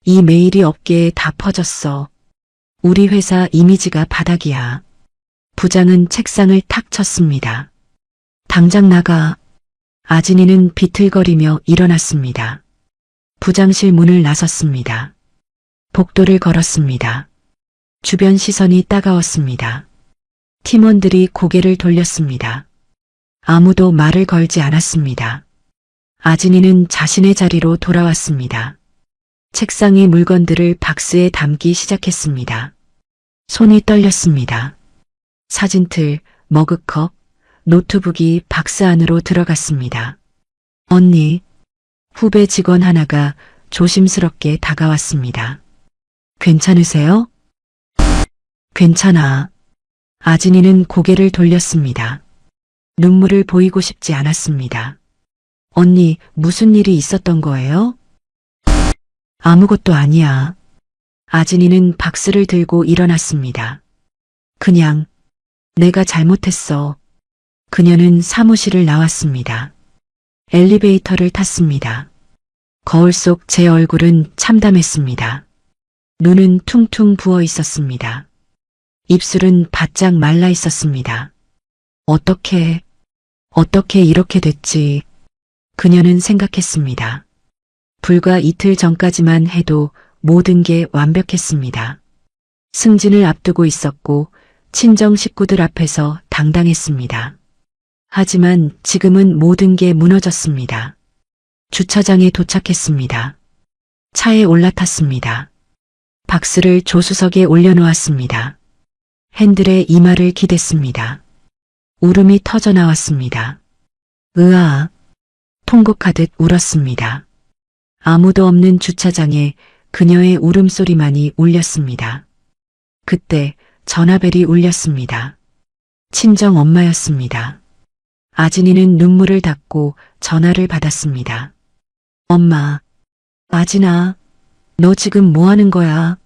이 메일이 업계에 다 퍼졌어. 우리 회사 이미지가 바닥이야. 부장은 책상을 탁 쳤습니다. 당장 나가. 아진이는 비틀거리며 일어났습니다. 부장실 문을 나섰습니다. 복도를 걸었습니다. 주변 시선이 따가웠습니다. 팀원들이 고개를 돌렸습니다. 아무도 말을 걸지 않았습니다. 아진이는 자신의 자리로 돌아왔습니다. 책상 위 물건들을 박스에 담기 시작했습니다. 손이 떨렸습니다. 사진틀, 머그컵, 노트북이 박스 안으로 들어갔습니다. 언니, 후배 직원 하나가 조심스럽게 다가왔습니다. 괜찮으세요? 괜찮아. 아진이는 고개를 돌렸습니다. 눈물을 보이고 싶지 않았습니다. 언니, 무슨 일이 있었던 거예요? 아무것도 아니야. 아진이는 박스를 들고 일어났습니다. 그냥 내가 잘못했어. 그녀는 사무실을 나왔습니다. 엘리베이터를 탔습니다. 거울 속 제 얼굴은 참담했습니다. 눈은 퉁퉁 부어 있었습니다. 입술은 바짝 말라 있었습니다. 어떻게 이렇게 됐지? 그녀는 생각했습니다. 불과 이틀 전까지만 해도 모든 게 완벽했습니다. 승진을 앞두고 있었고 친정 식구들 앞에서 당당했습니다. 하지만 지금은 모든 게 무너졌습니다. 주차장에 도착했습니다. 차에 올라탔습니다. 박스를 조수석에 올려놓았습니다. 핸들에 이마를 기댔습니다. 울음이 터져 나왔습니다. 으아, 통곡하듯 울었습니다. 아무도 없는 주차장에 그녀의 울음소리만이 울렸습니다. 그때 전화벨이 울렸습니다. 친정 엄마였습니다. 아진이는 눈물을 닦고 전화를 받았습니다. 엄마, 아진아, 너 지금 뭐 하는 거야?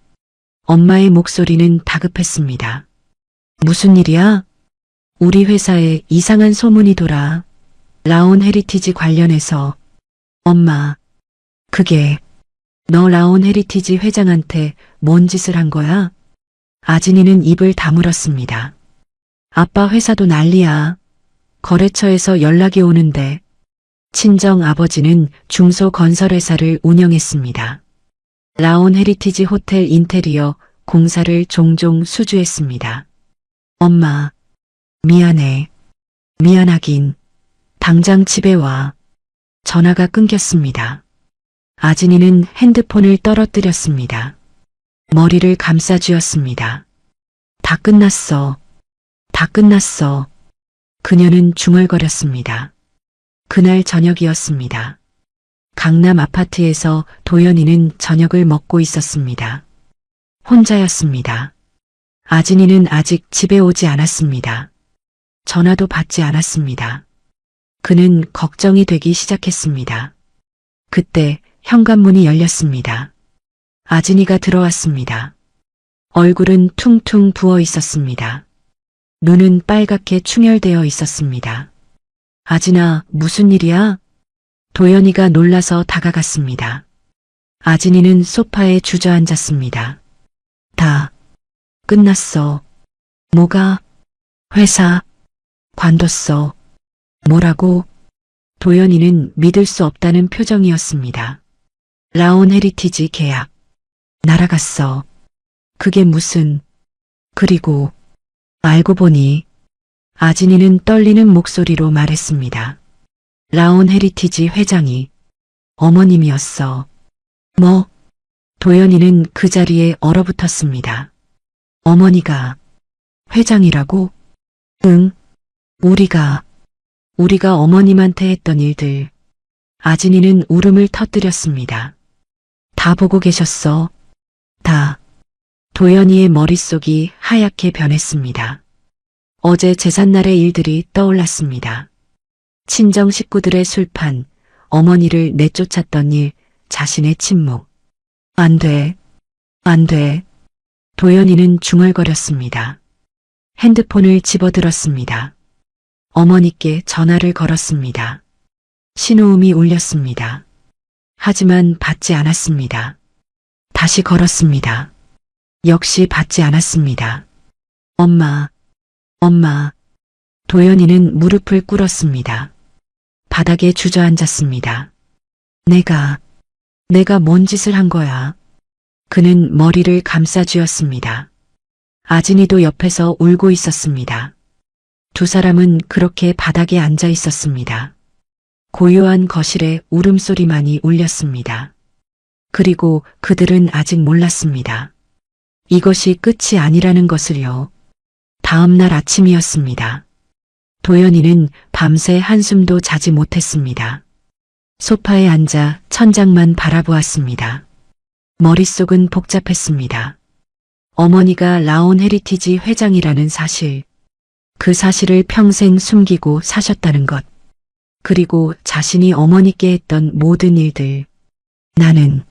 엄마의 목소리는 다급했습니다. 무슨 일이야? 우리 회사에 이상한 소문이 돌아. 라온 헤리티지 관련해서. 엄마, 그게 너 라온 헤리티지 회장한테 뭔 짓을 한 거야? 아진이는 입을 다물었습니다. 아빠 회사도 난리야. 거래처에서 연락이 오는데 친정 아버지는 중소건설회사를 운영했습니다. 라온 헤리티지 호텔 인테리어 공사를 종종 수주했습니다. 엄마, 미안해. 미안하긴. 당장 집에 와. 전화가 끊겼습니다. 아진이는 핸드폰을 떨어뜨렸습니다. 머리를 감싸쥐었습니다. 다 끝났어. 다 끝났어. 그녀는 중얼거렸습니다. 그날 저녁이었습니다. 강남 아파트에서 도연이는 저녁을 먹고 있었습니다. 혼자였습니다. 아진이는 아직 집에 오지 않았습니다. 전화도 받지 않았습니다. 그는 걱정이 되기 시작했습니다. 그때 현관문이 열렸습니다. 아진이가 들어왔습니다. 얼굴은 퉁퉁 부어 있었습니다. 눈은 빨갛게 충혈되어 있었습니다. 아진아, 무슨 일이야? 도연이가 놀라서 다가갔습니다. 아진이는 소파에 주저앉았습니다. 다 끝났어. 뭐가? 회사 관뒀어. 뭐라고? 도연이는 믿을 수 없다는 표정이었습니다. 라온 헤리티지 계약. 날아갔어. 그게 무슨... 그리고 알고 보니 아진이는 떨리는 목소리로 말했습니다. 라온 헤리티지 회장이 어머님이었어. 뭐? 도연이는 그 자리에 얼어붙었습니다. 어머니가 회장이라고? 응. 우리가 어머님한테 했던 일들. 아진이는 울음을 터뜨렸습니다. 다 보고 계셨어. 다. 도연이의 머릿속이 하얗게 변했습니다. 어제 제삿날의 일들이 떠올랐습니다. 친정 식구들의 술판, 어머니를 내쫓았던 일, 자신의 침묵. 안 돼. 안 돼. 도연이는 중얼거렸습니다. 핸드폰을 집어들었습니다. 어머니께 전화를 걸었습니다. 신호음이 울렸습니다. 하지만 받지 않았습니다. 다시 걸었습니다. 역시 받지 않았습니다. 엄마. 도연이는 무릎을 꿇었습니다. 바닥에 주저앉았습니다. 내가 뭔 짓을 한 거야? 그는 머리를 감싸쥐었습니다. 아진이도 옆에서 울고 있었습니다. 두 사람은 그렇게 바닥에 앉아 있었습니다. 고요한 거실에 울음소리만이 울렸습니다. 그리고 그들은 아직 몰랐습니다. 이것이 끝이 아니라는 것을요. 다음 날 아침이었습니다. 도연이는 밤새 한숨도 자지 못했습니다. 소파에 앉아 천장만 바라보았습니다. 머릿속은 복잡했습니다. 어머니가 라온 헤리티지 회장이라는 사실, 그 사실을 평생 숨기고 사셨다는 것, 그리고 자신이 어머니께 했던 모든 일들. 나는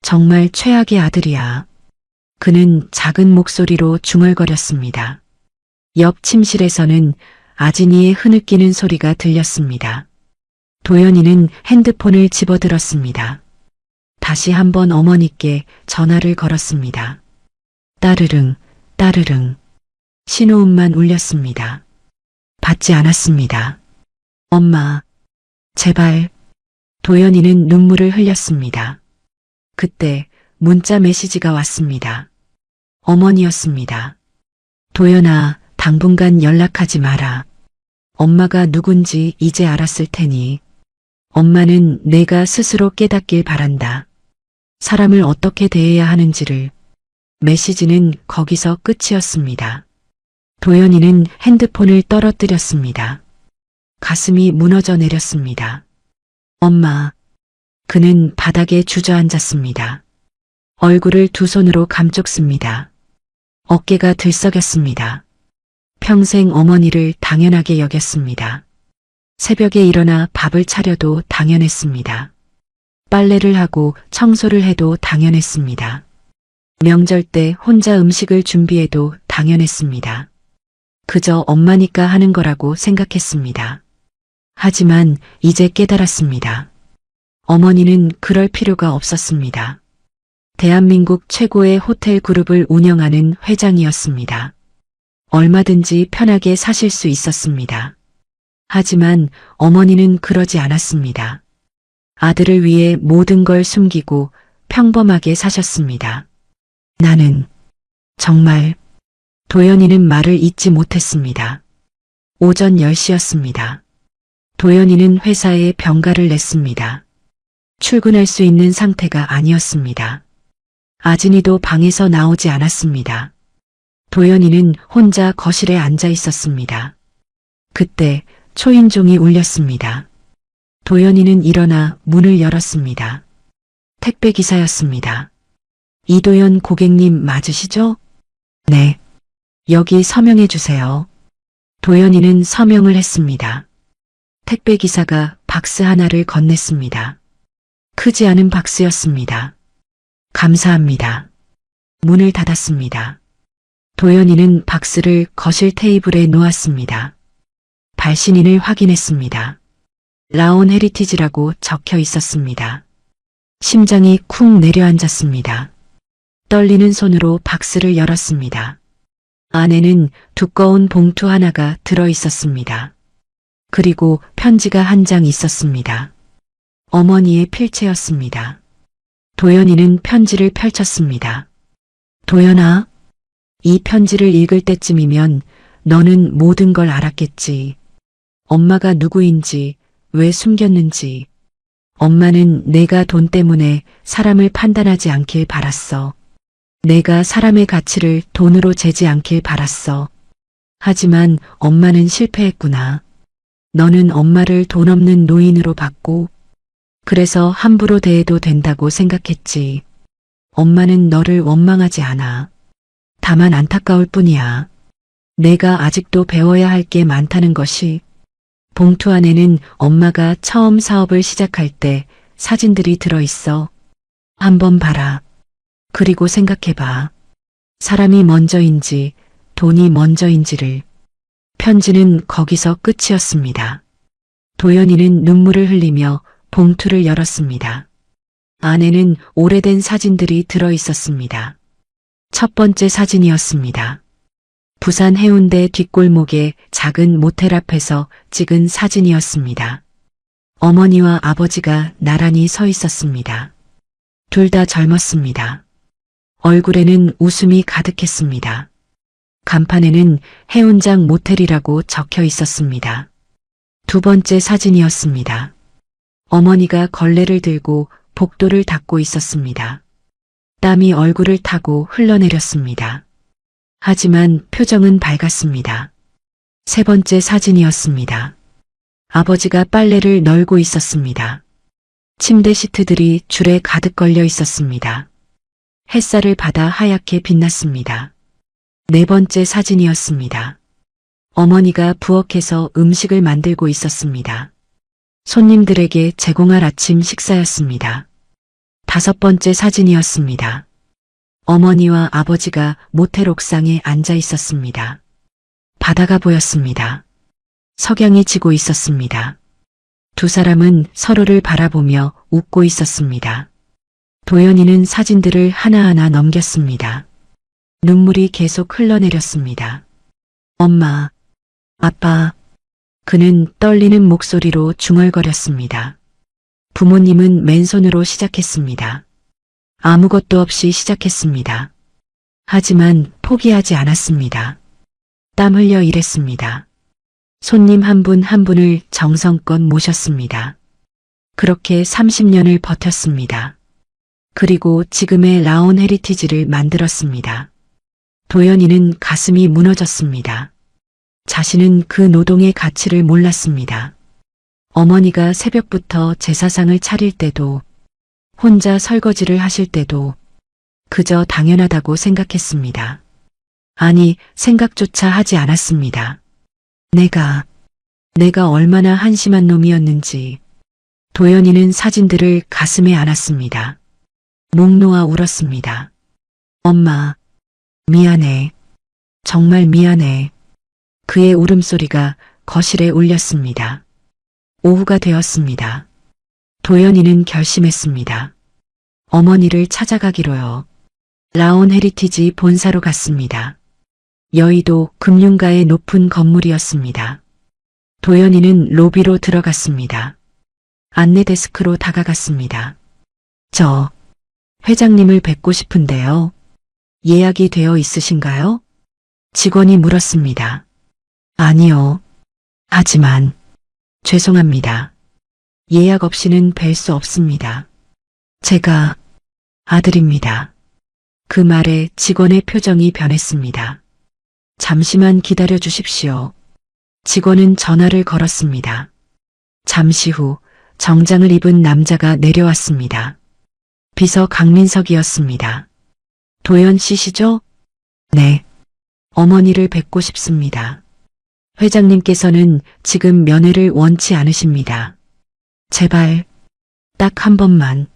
정말 최악의 아들이야. 그는 작은 목소리로 중얼거렸습니다. 옆 침실에서는 아진이의 흐느끼는 소리가 들렸습니다. 도연이는 핸드폰을 집어들었습니다. 다시 한번 어머니께 전화를 걸었습니다. 따르릉, 따르릉. 신호음만 울렸습니다. 받지 않았습니다. 엄마, 제발. 도연이는 눈물을 흘렸습니다. 그때 문자 메시지가 왔습니다. 어머니였습니다. 도연아, 당분간 연락하지 마라. 엄마가 누군지 이제 알았을 테니. 엄마는 내가 스스로 깨닫길 바란다. 사람을 어떻게 대해야 하는지를. 메시지는 거기서 끝이었습니다. 도연이는 핸드폰을 떨어뜨렸습니다. 가슴이 무너져 내렸습니다. 엄마. 그는 바닥에 주저앉았습니다. 얼굴을 두 손으로 감쪽습니다. 어깨가 들썩였습니다. 평생 어머니를 당연하게 여겼습니다. 새벽에 일어나 밥을 차려도 당연했습니다. 빨래를 하고 청소를 해도 당연했습니다. 명절 때 혼자 음식을 준비해도 당연했습니다. 그저 엄마니까 하는 거라고 생각했습니다. 하지만 이제 깨달았습니다. 어머니는 그럴 필요가 없었습니다. 대한민국 최고의 호텔 그룹을 운영하는 회장이었습니다. 얼마든지 편하게 사실 수 있었습니다. 하지만 어머니는 그러지 않았습니다. 아들을 위해 모든 걸 숨기고 평범하게 사셨습니다. 나는 정말 도연이는 말을 잇지 못했습니다. 오전 10시였습니다. 도연이는 회사에 병가를 냈습니다. 출근할 수 있는 상태가 아니었습니다. 아진이도 방에서 나오지 않았습니다. 도연이는 혼자 거실에 앉아 있었습니다. 그때 초인종이 울렸습니다. 도연이는 일어나 문을 열었습니다. 택배 기사였습니다. 이도연 고객님 맞으시죠? 네. 여기 서명해 주세요. 도연이는 서명을 했습니다. 택배 기사가 박스 하나를 건넸습니다. 크지 않은 박스였습니다. 감사합니다. 문을 닫았습니다. 도연이는 박스를 거실 테이블에 놓았습니다. 발신인을 확인했습니다. 라온 헤리티지라고 적혀 있었습니다. 심장이 쿵 내려앉았습니다. 떨리는 손으로 박스를 열었습니다. 안에는 두꺼운 봉투 하나가 들어 있었습니다. 그리고 편지가 한 장 있었습니다. 어머니의 필체였습니다. 도연이는 편지를 펼쳤습니다. 도연아, 이 편지를 읽을 때쯤이면 너는 모든 걸 알았겠지. 엄마가 누구인지, 왜 숨겼는지. 엄마는 내가 돈 때문에 사람을 판단하지 않길 바랐어. 내가 사람의 가치를 돈으로 재지 않길 바랐어. 하지만 엄마는 실패했구나. 너는 엄마를 돈 없는 노인으로 봤고, 그래서 함부로 대해도 된다고 생각했지. 엄마는 너를 원망하지 않아. 다만 안타까울 뿐이야. 내가 아직도 배워야 할 게 많다는 것이. 봉투 안에는 엄마가 처음 사업을 시작할 때 사진들이 들어있어. 한번 봐라. 그리고 생각해봐. 사람이 먼저인지 돈이 먼저인지를. 편지는 거기서 끝이었습니다. 도연이는 눈물을 흘리며 봉투를 열었습니다. 안에는 오래된 사진들이 들어 있었습니다. 첫 번째 사진이었습니다. 부산 해운대 뒷골목의 작은 모텔 앞에서 찍은 사진이었습니다. 어머니와 아버지가 나란히 서 있었습니다. 둘 다 젊었습니다. 얼굴에는 웃음이 가득했습니다. 간판에는 해운장 모텔이라고 적혀 있었습니다. 두 번째 사진이었습니다. 어머니가 걸레를 들고 복도를 닦고 있었습니다. 땀이 얼굴을 타고 흘러내렸습니다. 하지만 표정은 밝았습니다. 세 번째 사진이었습니다. 아버지가 빨래를 널고 있었습니다. 침대 시트들이 줄에 가득 걸려 있었습니다. 햇살을 받아 하얗게 빛났습니다. 네 번째 사진이었습니다. 어머니가 부엌에서 음식을 만들고 있었습니다. 손님들에게 제공할 아침 식사였습니다. 다섯 번째 사진이었습니다. 어머니와 아버지가 모텔 옥상에 앉아 있었습니다. 바다가 보였습니다. 석양이 지고 있었습니다. 두 사람은 서로를 바라보며 웃고 있었습니다. 도연이는 사진들을 하나하나 넘겼습니다. 눈물이 계속 흘러내렸습니다. 엄마, 아빠. 그는 떨리는 목소리로 중얼거렸습니다. 부모님은 맨손으로 시작했습니다. 아무것도 없이 시작했습니다. 하지만 포기하지 않았습니다. 땀 흘려 일했습니다. 손님 한 분 한 분을 정성껏 모셨습니다. 그렇게 30년을 버텼습니다. 그리고 지금의 라온 헤리티지를 만들었습니다. 도연이는 가슴이 무너졌습니다. 자신은 그 노동의 가치를 몰랐습니다. 어머니가 새벽부터 제사상을 차릴 때도, 혼자 설거지를 하실 때도 그저 당연하다고 생각했습니다. 아니, 생각조차 하지 않았습니다. 내가 얼마나 한심한 놈이었는지. 도연이는 사진들을 가슴에 안았습니다. 목 놓아 울었습니다. 엄마, 미안해. 정말 미안해. 그의 울음소리가 거실에 울렸습니다. 오후가 되었습니다. 도연이는 결심했습니다. 어머니를 찾아가기로요. 라온 헤리티지 본사로 갔습니다. 여의도 금융가의 높은 건물이었습니다. 도연이는 로비로 들어갔습니다. 안내 데스크로 다가갔습니다. 저 회장님을 뵙고 싶은데요. 예약이 되어 있으신가요? 직원이 물었습니다. 아니요. 하지만 죄송합니다. 예약 없이는 뵐 수 없습니다. 제가 아들입니다. 그 말에 직원의 표정이 변했습니다. 잠시만 기다려 주십시오. 직원은 전화를 걸었습니다. 잠시 후 정장을 입은 남자가 내려왔습니다. 비서 강민석이었습니다. 도연 씨시죠? 네. 어머니를 뵙고 싶습니다. 회장님께서는 지금 면회를 원치 않으십니다. 제발 딱 한 번만.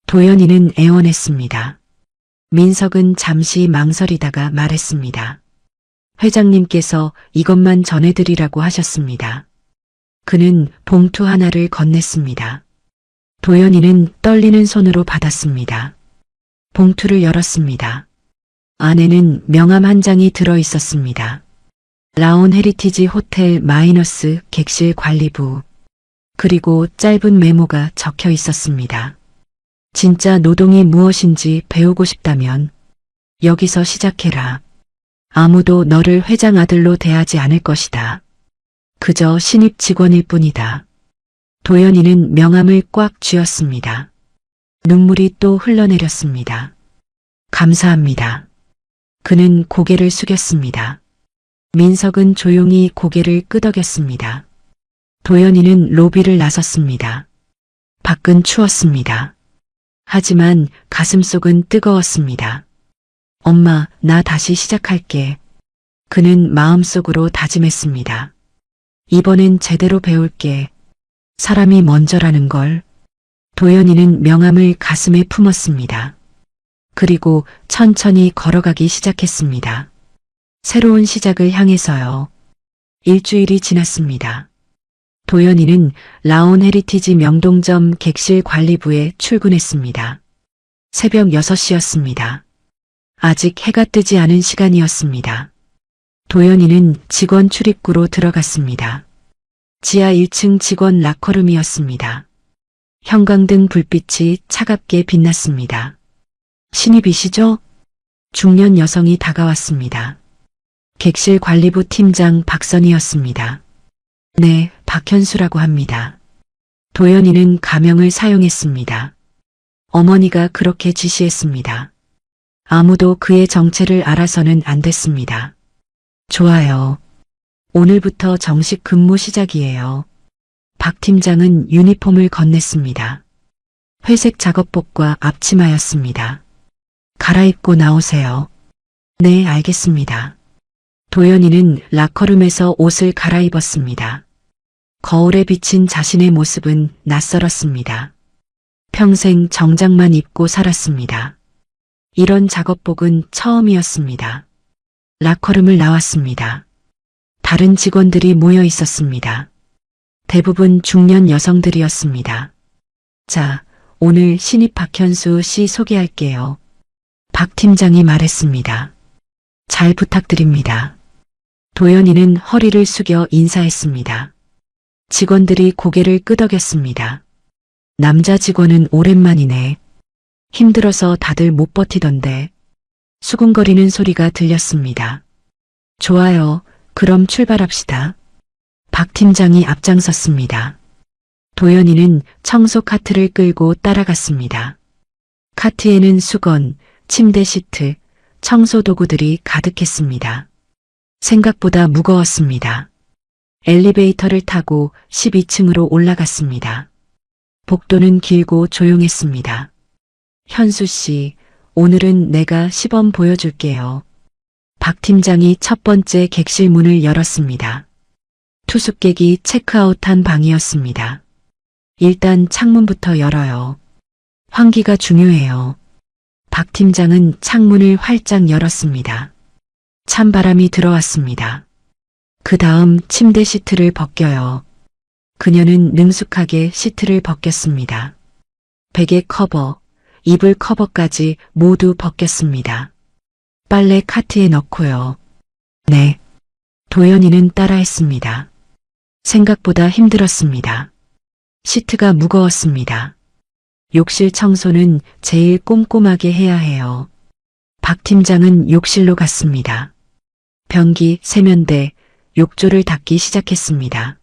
도연이는 애원했습니다. 민석은 잠시 망설이다가 말했습니다. 회장님께서 이것만 전해드리라고 하셨습니다. 그는 봉투 하나를 건넸습니다. 도연이는 떨리는 손으로 받았습니다. 봉투를 열었습니다. 안에는 명함 한 장이 들어 있었습니다. 라온 헤리티지 호텔 마이너스 객실 관리부. 그리고 짧은 메모가 적혀 있었습니다. 진짜 노동이 무엇인지 배우고 싶다면 여기서 시작해라. 아무도 너를 회장 아들로 대하지 않을 것이다. 그저 신입 직원일 뿐이다. 도연이는 명함을 꽉 쥐었습니다. 눈물이 또 흘러내렸습니다. 감사합니다. 그는 고개를 숙였습니다. 민석은 조용히 고개를 끄덕였습니다. 도연이는 로비를 나섰습니다. 밖은 추웠습니다. 하지만 가슴속은 뜨거웠습니다. 엄마, 나 다시 시작할게. 그는 마음속으로 다짐했습니다. 이번엔 제대로 배울게. 사람이 먼저라는 걸. 도연이는 명함을 가슴에 품었습니다. 그리고 천천히 걸어가기 시작했습니다. 새로운 시작을 향해서요. 일주일이 지났습니다. 도연이는 라온 헤리티지 명동점 객실 관리부에 출근했습니다. 새벽 6시였습니다. 아직 해가 뜨지 않은 시간이었습니다. 도연이는 직원 출입구로 들어갔습니다. 지하 1층 직원 라커룸이었습니다. 형광등 불빛이 차갑게 빛났습니다. 신입이시죠? 중년 여성이 다가왔습니다. 객실 관리부 팀장 박선희였습니다. 네, 박현수라고 합니다. 도연이는 가명을 사용했습니다. 어머니가 그렇게 지시했습니다. 아무도 그의 정체를 알아서는 안 됐습니다. 좋아요. 오늘부터 정식 근무 시작이에요. 박 팀장은 유니폼을 건넸습니다. 회색 작업복과 앞치마였습니다. 갈아입고 나오세요. 네, 알겠습니다. 도연이는 라커룸에서 옷을 갈아입었습니다. 거울에 비친 자신의 모습은 낯설었습니다. 평생 정장만 입고 살았습니다. 이런 작업복은 처음이었습니다. 라커룸을 나왔습니다. 다른 직원들이 모여 있었습니다. 대부분 중년 여성들이었습니다. 자, 오늘 신입 박현수 씨 소개할게요. 박 팀장이 말했습니다. 잘 부탁드립니다. 도연이는 허리를 숙여 인사했습니다. 직원들이 고개를 끄덕였습니다. 남자 직원은 오랜만이네. 힘들어서 다들 못 버티던데. 수군거리는 소리가 들렸습니다. 좋아요. 그럼 출발합시다. 박 팀장이 앞장섰습니다. 도연이는 청소 카트를 끌고 따라갔습니다. 카트에는 수건, 침대 시트, 청소 도구들이 가득했습니다. 생각보다 무거웠습니다. 엘리베이터를 타고 12층으로 올라갔습니다. 복도는 길고 조용했습니다. 현수 씨, 오늘은 내가 시범 보여줄게요. 박 팀장이 첫 번째 객실 문을 열었습니다. 투숙객이 체크아웃한 방이었습니다. 일단 창문부터 열어요. 환기가 중요해요. 박 팀장은 창문을 활짝 열었습니다. 찬바람이 들어왔습니다. 그 다음 침대 시트를 벗겨요. 그녀는 능숙하게 시트를 벗겼습니다. 베개 커버, 이불 커버까지 모두 벗겼습니다. 빨래 카트에 넣고요. 네. 도연이는 따라했습니다. 생각보다 힘들었습니다. 시트가 무거웠습니다. 욕실 청소는 제일 꼼꼼하게 해야 해요. 박 팀장은 욕실로 갔습니다. 변기, 세면대, 욕조를 닦기 시작했습니다.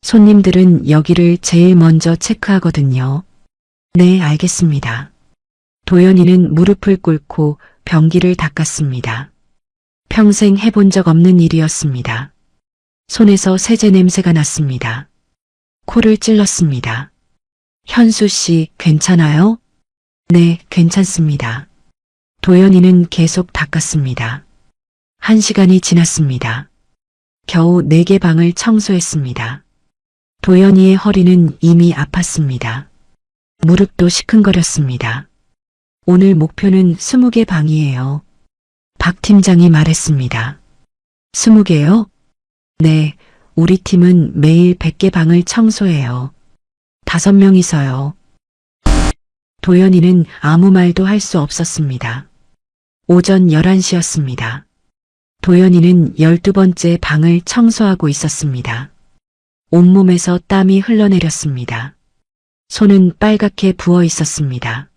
손님들은 여기를 제일 먼저 체크하거든요. 네, 알겠습니다. 도연이는 무릎을 꿇고 변기를 닦았습니다. 평생 해본 적 없는 일이었습니다. 손에서 세제 냄새가 났습니다. 코를 찔렀습니다. 현수 씨, 괜찮아요? 네, 괜찮습니다. 도연이는 계속 닦았습니다. 1시간이 지났습니다. 겨우 4개 방을 청소했습니다. 도연이의 허리는 이미 아팠습니다. 무릎도 시큰거렸습니다. 오늘 목표는 20개 방이에요. 박 팀장이 말했습니다. 20개요? 네, 우리 팀은 매일 100개 방을 청소해요. 5명이서요. 도연이는 아무 말도 할 수 없었습니다. 오전 11시였습니다. 도연이는 12번째 방을 청소하고 있었습니다. 온몸에서 땀이 흘러내렸습니다. 손은 빨갛게 부어 있었습니다.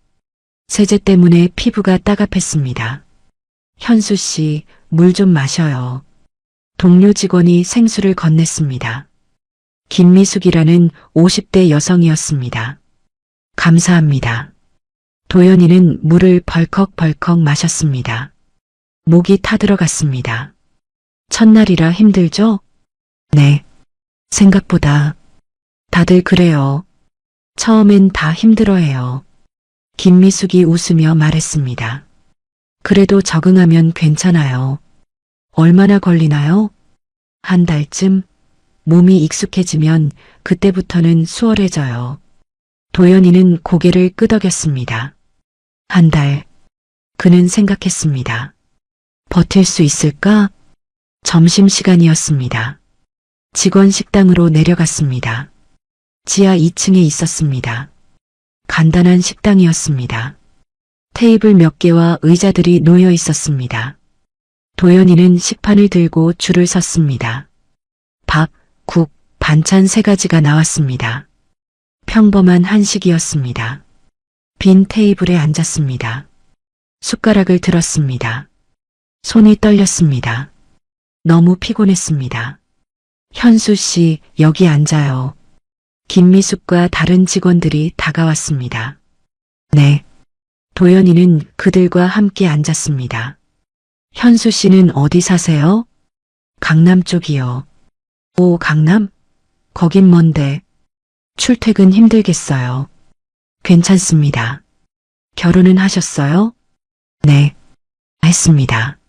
세제 때문에 피부가 따갑했습니다. 현수 씨, 물 좀 마셔요. 동료 직원이 생수를 건넸습니다. 김미숙이라는 50대 여성이었습니다. 감사합니다. 도연이는 물을 벌컥벌컥 마셨습니다. 목이 타들어갔습니다. 첫날이라 힘들죠? 네. 생각보다 다들 그래요. 처음엔 다 힘들어해요. 김미숙이 웃으며 말했습니다. 그래도 적응하면 괜찮아요. 얼마나 걸리나요? 한 달쯤? 몸이 익숙해지면 그때부터는 수월해져요. 도연이는 고개를 끄덕였습니다. 한 달. 그는 생각했습니다. 버틸 수 있을까? 점심시간이었습니다. 직원 식당으로 내려갔습니다. 지하 2층에 있었습니다. 간단한 식당이었습니다. 테이블 몇 개와 의자들이 놓여 있었습니다. 도연이는 식판을 들고 줄을 섰습니다. 밥, 국, 반찬 3가지가 나왔습니다. 평범한 한식이었습니다. 빈 테이블에 앉았습니다. 숟가락을 들었습니다. 손이 떨렸습니다. 너무 피곤했습니다. 현수 씨, 여기 앉아요. 김미숙과 다른 직원들이 다가왔습니다. 네. 도연이는 그들과 함께 앉았습니다. 현수 씨는 어디 사세요? 강남 쪽이요. 오, 강남? 거긴 먼데. 출퇴근 힘들겠어요. 괜찮습니다. 결혼은 하셨어요? 네. 했습니다.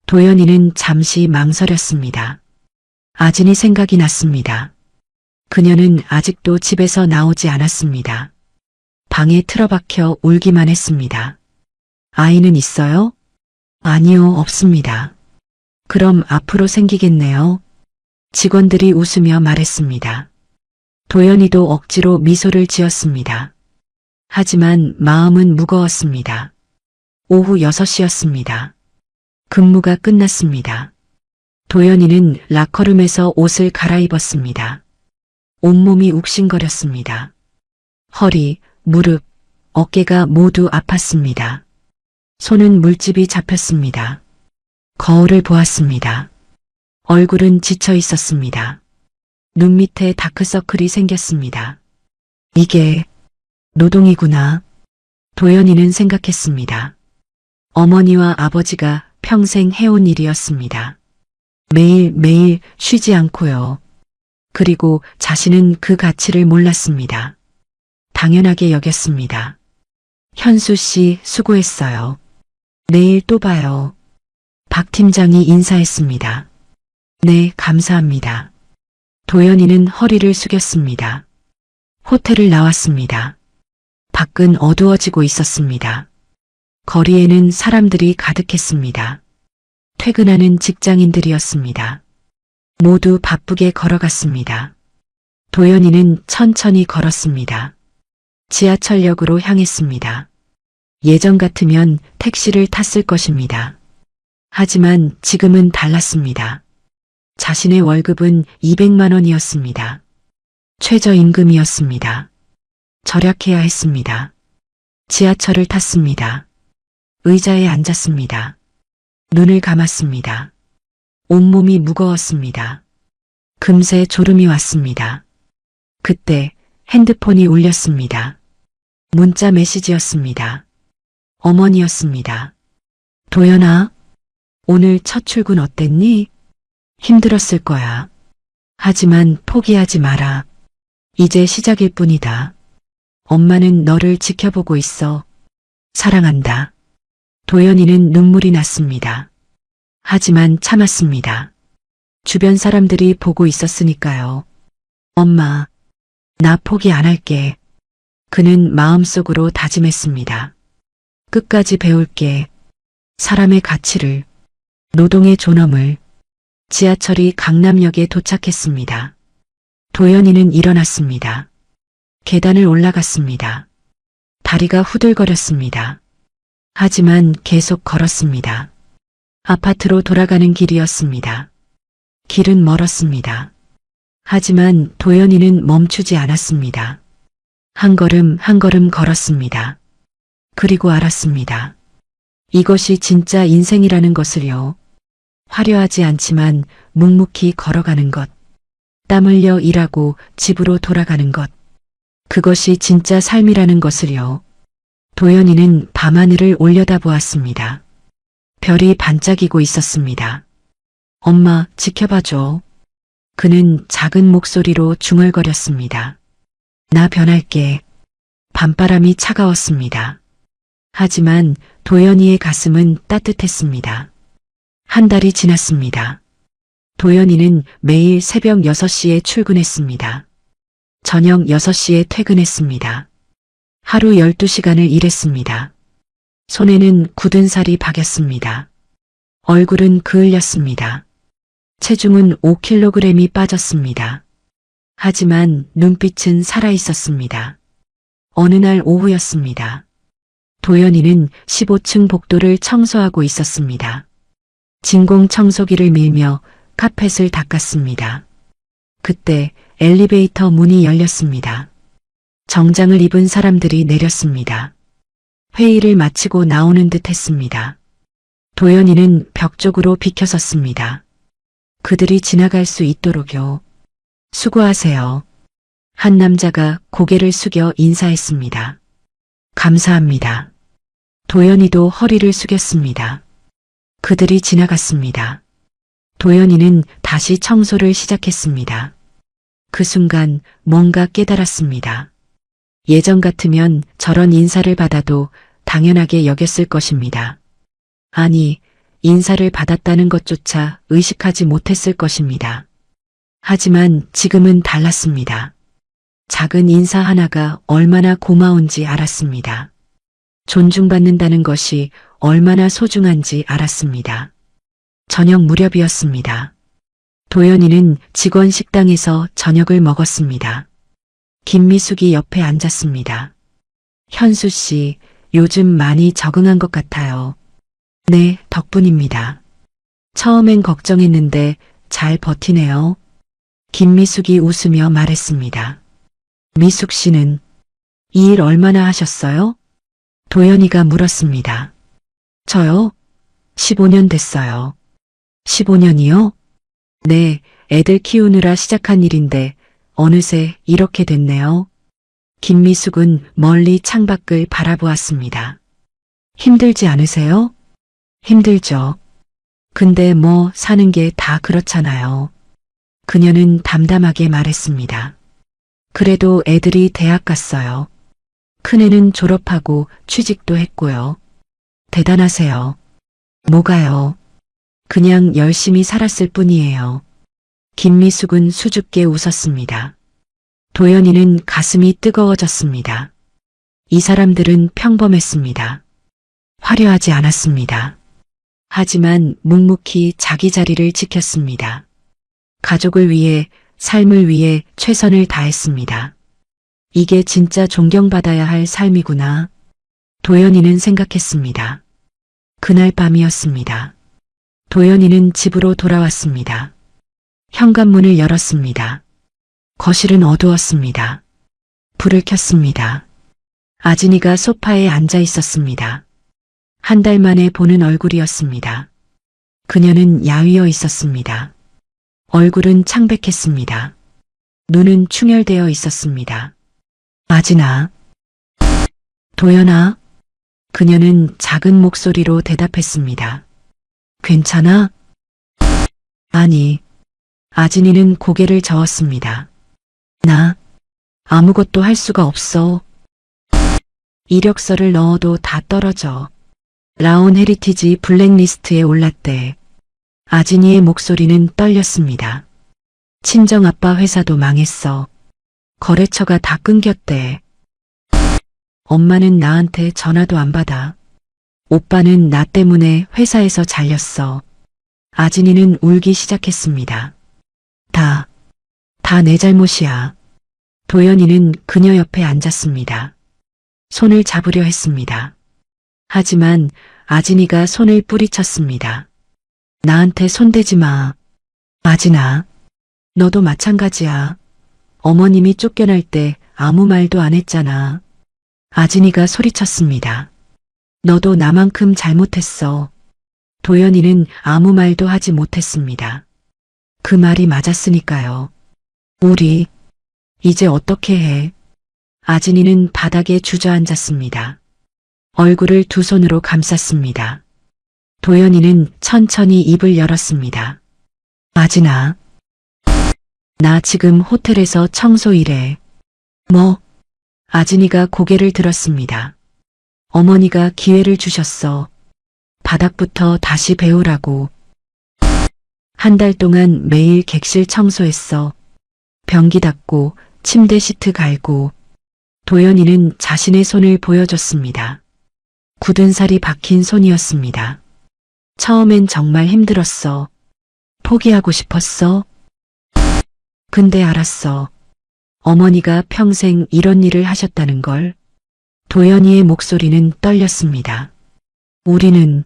도연이는 잠시 망설였습니다. 아진이 생각이 났습니다. 그녀는 아직도 집에서 나오지 않았습니다. 방에 틀어박혀 울기만 했습니다. 아이는 있어요? 아니요, 없습니다. 그럼 앞으로 생기겠네요. 직원들이 웃으며 말했습니다. 도연이도 억지로 미소를 지었습니다. 하지만 마음은 무거웠습니다. 오후 6시였습니다. 근무가 끝났습니다. 도연이는 라커룸에서 옷을 갈아입었습니다. 온몸이 욱신거렸습니다. 허리, 무릎, 어깨가 모두 아팠습니다. 손은 물집이 잡혔습니다. 거울을 보았습니다. 얼굴은 지쳐 있었습니다. 눈 밑에 다크서클이 생겼습니다. 이게 노동이구나. 도연이는 생각했습니다. 어머니와 아버지가 평생 해온 일이었습니다. 매일매일 쉬지 않고요. 그리고 자신은 그 가치를 몰랐습니다. 당연하게 여겼습니다. 현수 씨, 수고했어요. 내일 또 봐요. 박 팀장이 인사했습니다. 네, 감사합니다. 도연이는 허리를 숙였습니다. 호텔을 나왔습니다. 밖은 어두워지고 있었습니다. 거리에는 사람들이 가득했습니다. 퇴근하는 직장인들이었습니다. 모두 바쁘게 걸어갔습니다. 도연이는 천천히 걸었습니다. 지하철역으로 향했습니다. 예전 같으면 택시를 탔을 것입니다. 하지만 지금은 달랐습니다. 자신의 월급은 200만 원이었습니다. 최저임금이었습니다. 절약해야 했습니다. 지하철을 탔습니다. 의자에 앉았습니다. 눈을 감았습니다. 온몸이 무거웠습니다. 금세 졸음이 왔습니다. 그때 핸드폰이 울렸습니다. 문자 메시지였습니다. 어머니였습니다. 도연아, 오늘 첫 출근 어땠니? 힘들었을 거야. 하지만 포기하지 마라. 이제 시작일 뿐이다. 엄마는 너를 지켜보고 있어. 사랑한다. 도연이는 눈물이 났습니다. 하지만 참았습니다. 주변 사람들이 보고 있었으니까요. 엄마, 나 포기 안 할게. 그는 마음속으로 다짐했습니다. 끝까지 배울게. 사람의 가치를, 노동의 존엄을. 지하철이 강남역에 도착했습니다. 도연이는 일어났습니다. 계단을 올라갔습니다. 다리가 후들거렸습니다. 하지만 계속 걸었습니다. 아파트로 돌아가는 길이었습니다. 길은 멀었습니다. 하지만 도연이는 멈추지 않았습니다. 한 걸음 한 걸음 걸었습니다. 그리고 알았습니다. 이것이 진짜 인생이라는 것을요. 화려하지 않지만 묵묵히 걸어가는 것. 땀 흘려 일하고 집으로 돌아가는 것. 그것이 진짜 삶이라는 것을요. 도연이는 밤하늘을 올려다보았습니다. 별이 반짝이고 있었습니다. 엄마, 지켜봐줘. 그는 작은 목소리로 중얼거렸습니다. 나 변할게. 밤바람이 차가웠습니다. 하지만 도연이의 가슴은 따뜻했습니다. 한 달이 지났습니다. 도연이는 매일 새벽 6시에 출근했습니다. 저녁 6시에 퇴근했습니다. 하루 12시간을 일했습니다. 손에는 굳은 살이 박였습니다. 얼굴은 그을렸습니다. 체중은 5kg이 빠졌습니다. 하지만 눈빛은 살아있었습니다. 어느 날 오후였습니다. 도연이는 15층 복도를 청소하고 있었습니다. 진공 청소기를 밀며 카펫을 닦았습니다. 그때 엘리베이터 문이 열렸습니다. 정장을 입은 사람들이 내렸습니다. 회의를 마치고 나오는 듯 했습니다. 도연이는 벽 쪽으로 비켜섰습니다. 그들이 지나갈 수 있도록요. 수고하세요. 한 남자가 고개를 숙여 인사했습니다. 감사합니다. 도연이도 허리를 숙였습니다. 그들이 지나갔습니다. 도연이는 다시 청소를 시작했습니다. 그 순간 뭔가 깨달았습니다. 예전 같으면 저런 인사를 받아도 당연하게 여겼을 것입니다. 아니, 인사를 받았다는 것조차 의식하지 못했을 것입니다. 하지만 지금은 달랐습니다. 작은 인사 하나가 얼마나 고마운지 알았습니다. 존중받는다는 것이 얼마나 소중한지 알았습니다. 저녁 무렵이었습니다. 도연이는 직원 식당에서 저녁을 먹었습니다. 김미숙이 옆에 앉았습니다. 현수 씨, 요즘 많이 적응한 것 같아요. 네, 덕분입니다. 처음엔 걱정했는데 잘 버티네요. 김미숙이 웃으며 말했습니다. 미숙 씨는 이 일 얼마나 하셨어요? 도연이가 물었습니다. 저요? 15년 됐어요. 15년이요? 네, 애들 키우느라 시작한 일인데 어느새 이렇게 됐네요. 김미숙은 멀리 창밖을 바라보았습니다. 힘들지 않으세요? 힘들죠. 근데 뭐 사는 게 다 그렇잖아요. 그녀는 담담하게 말했습니다. 그래도 애들이 대학 갔어요. 큰애는 졸업하고 취직도 했고요. 대단하세요. 뭐가요? 그냥 열심히 살았을 뿐이에요. 김미숙은 수줍게 웃었습니다. 도연이는 가슴이 뜨거워졌습니다. 이 사람들은 평범했습니다. 화려하지 않았습니다. 하지만 묵묵히 자기 자리를 지켰습니다. 가족을 위해, 삶을 위해 최선을 다했습니다. 이게 진짜 존경받아야 할 삶이구나. 도연이는 생각했습니다. 그날 밤이었습니다. 도연이는 집으로 돌아왔습니다. 현관문을 열었습니다. 거실은 어두웠습니다. 불을 켰습니다. 아진이가 소파에 앉아 있었습니다. 한 달 만에 보는 얼굴이었습니다. 그녀는 야위어 있었습니다. 얼굴은 창백했습니다. 눈은 충혈되어 있었습니다. 아진아. 도연아. 그녀는 작은 목소리로 대답했습니다. 괜찮아? 아니. 아진이는 고개를 저었습니다. 나 아무것도 할 수가 없어. 이력서를 넣어도 다 떨어져. 라온 헤리티지 블랙리스트에 올랐대. 아진이의 목소리는 떨렸습니다. 친정아빠 회사도 망했어. 거래처가 다 끊겼대. 엄마는 나한테 전화도 안 받아. 오빠는 나 때문에 회사에서 잘렸어. 아진이는 울기 시작했습니다. 다 내 잘못이야. 도연이는 그녀 옆에 앉았습니다. 손을 잡으려 했습니다. 하지만 아진이가 손을 뿌리쳤습니다. 나한테 손대지 마. 아진아, 너도 마찬가지야. 어머님이 쫓겨날 때 아무 말도 안 했잖아. 아진이가 소리쳤습니다. 너도 나만큼 잘못했어. 도연이는 아무 말도 하지 못했습니다. 그 말이 맞았으니까요. 우리 이제 어떻게 해? 아진이는 바닥에 주저앉았습니다. 얼굴을 두 손으로 감쌌습니다. 도연이는 천천히 입을 열었습니다. 아진아. 나 지금 호텔에서 청소 일해. 뭐? 아진이가 고개를 들었습니다. 어머니가 기회를 주셨어. 바닥부터 다시 배우라고. 한 달 동안 매일 객실 청소했어. 변기 닦고 침대 시트 갈고. 도연이는 자신의 손을 보여줬습니다. 굳은 살이 박힌 손이었습니다. 처음엔 정말 힘들었어. 포기하고 싶었어. 근데 알았어. 어머니가 평생 이런 일을 하셨다는 걸. 도연이의 목소리는 떨렸습니다. 우리는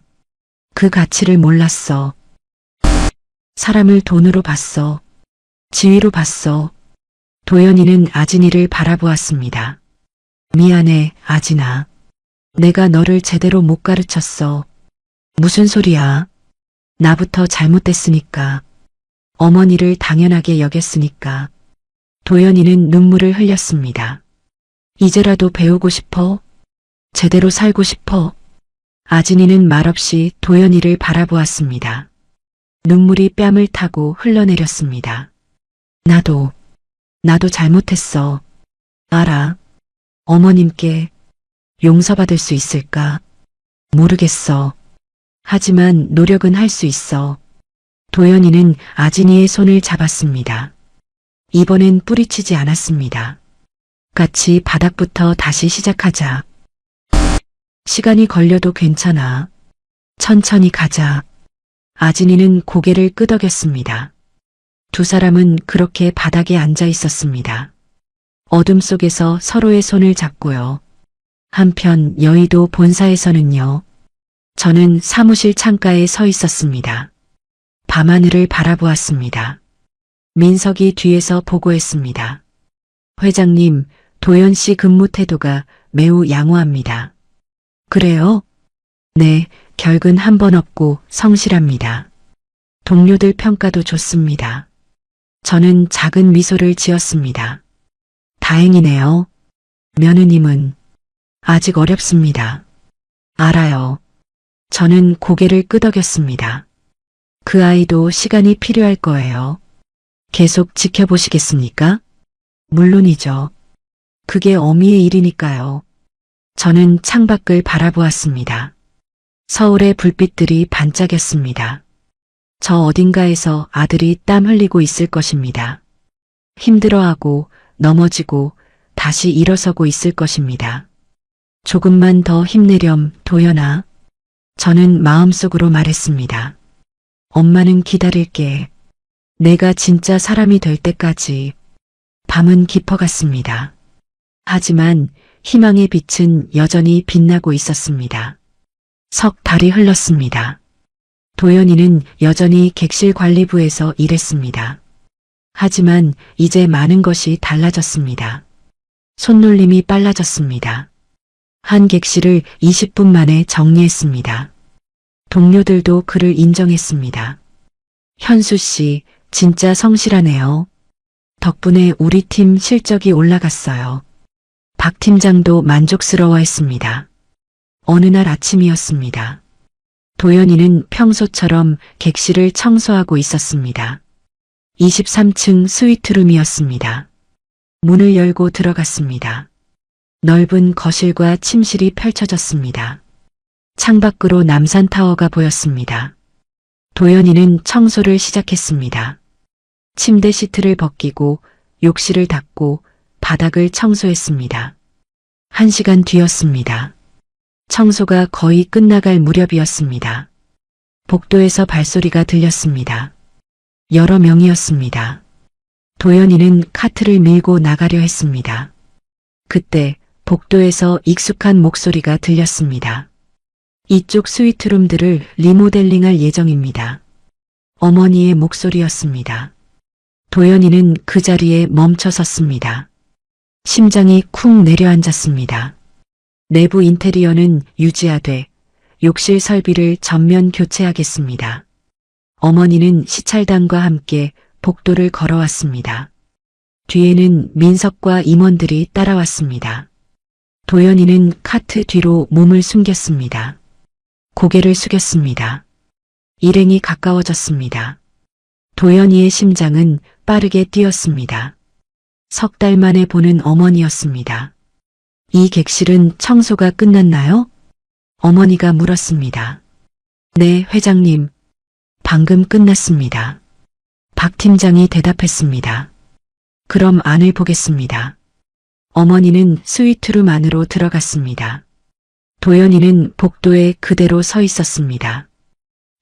그 가치를 몰랐어. 사람을 돈으로 봤어. 지위로 봤어. 도연이는 아진이를 바라보았습니다. 미안해, 아진아. 내가 너를 제대로 못 가르쳤어. 무슨 소리야? 나부터 잘못됐으니까. 어머니를 당연하게 여겼으니까. 도연이는 눈물을 흘렸습니다. 이제라도 배우고 싶어? 제대로 살고 싶어? 아진이는 말없이 도연이를 바라보았습니다. 눈물이 뺨을 타고 흘러내렸습니다. 나도 잘못했어. 알아. 어머님께 용서받을 수 있을까? 모르겠어. 하지만 노력은 할 수 있어. 도연이는 아진이의 손을 잡았습니다. 이번엔 뿌리치지 않았습니다. 같이 바닥부터 다시 시작하자. 시간이 걸려도 괜찮아. 천천히 가자. 아진이는 고개를 끄덕였습니다. 두 사람은 그렇게 바닥에 앉아 있었습니다. 어둠 속에서 서로의 손을 잡고요. 한편 여의도 본사에서는요. 저는 사무실 창가에 서 있었습니다. 밤하늘을 바라보았습니다. 민석이 뒤에서 보고했습니다. 회장님, 도연 씨 근무 태도가 매우 양호합니다. 그래요? 네, 결근 한 번 없고 성실합니다. 동료들 평가도 좋습니다. 저는 작은 미소를 지었습니다. 다행이네요. 며느님은 아직 어렵습니다. 알아요. 저는 고개를 끄덕였습니다. 그 아이도 시간이 필요할 거예요. 계속 지켜보시겠습니까? 물론이죠. 그게 어미의 일이니까요. 저는 창밖을 바라보았습니다. 서울의 불빛들이 반짝였습니다. 저 어딘가에서 아들이 땀 흘리고 있을 것입니다. 힘들어하고 넘어지고 다시 일어서고 있을 것입니다. 조금만 더 힘내렴, 도연아. 저는 마음속으로 말했습니다. 엄마는 기다릴게. 내가 진짜 사람이 될 때까지. 밤은 깊어갔습니다. 하지만 희망의 빛은 여전히 빛나고 있었습니다. 석 달이 흘렀습니다. 도연이는 여전히 객실 관리부에서 일했습니다. 하지만 이제 많은 것이 달라졌습니다. 손놀림이 빨라졌습니다. 한 객실을 20분 만에 정리했습니다. 동료들도 그를 인정했습니다. 현수 씨, 진짜 성실하네요. 덕분에 우리 팀 실적이 올라갔어요. 박 팀장도 만족스러워했습니다. 어느 날 아침이었습니다. 도연이는 평소처럼 객실을 청소하고 있었습니다. 23층 스위트룸이었습니다. 문을 열고 들어갔습니다. 넓은 거실과 침실이 펼쳐졌습니다. 창밖으로 남산타워가 보였습니다. 도연이는 청소를 시작했습니다. 침대 시트를 벗기고 욕실을 닦고 바닥을 청소했습니다. 1시간 뒤였습니다. 청소가 거의 끝나갈 무렵이었습니다. 복도에서 발소리가 들렸습니다. 여러 명이었습니다. 도연이는 카트를 밀고 나가려 했습니다. 그때 복도에서 익숙한 목소리가 들렸습니다. 이쪽 스위트룸들을 리모델링할 예정입니다. 어머니의 목소리였습니다. 도연이는 그 자리에 멈춰 섰습니다. 심장이 쿵 내려앉았습니다. 내부 인테리어는 유지하되 욕실 설비를 전면 교체하겠습니다. 어머니는 시찰단과 함께 복도를 걸어왔습니다. 뒤에는 민석과 임원들이 따라왔습니다. 도연이는 카트 뒤로 몸을 숨겼습니다. 고개를 숙였습니다. 일행이 가까워졌습니다. 도연이의 심장은 빠르게 뛰었습니다. 3달 만에 보는 어머니였습니다. 이 객실은 청소가 끝났나요? 어머니가 물었습니다. 네, 회장님. 방금 끝났습니다. 박 팀장이 대답했습니다. 그럼 안을 보겠습니다. 어머니는 스위트룸 안으로 들어갔습니다. 도연이는 복도에 그대로 서 있었습니다.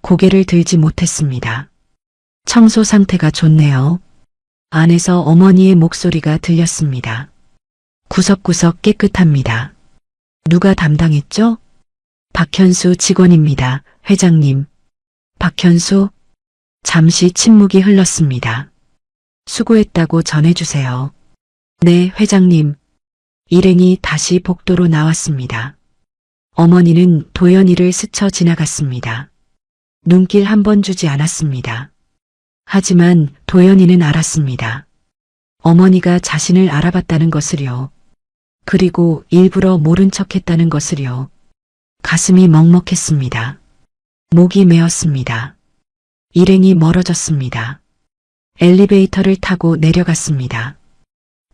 고개를 들지 못했습니다. 청소 상태가 좋네요. 안에서 어머니의 목소리가 들렸습니다. 구석구석 깨끗합니다. 누가 담당했죠? 박현수 직원입니다, 회장님. 박현수? 잠시 침묵이 흘렀습니다. 수고했다고 전해주세요. 네, 회장님. 일행이 다시 복도로 나왔습니다. 어머니는 도연이를 스쳐 지나갔습니다. 눈길 한 번 주지 않았습니다. 하지만 도연이는 알았습니다. 어머니가 자신을 알아봤다는 것을요. 그리고 일부러 모른 척했다는 것을요. 가슴이 먹먹했습니다. 목이 메었습니다. 일행이 멀어졌습니다. 엘리베이터를 타고 내려갔습니다.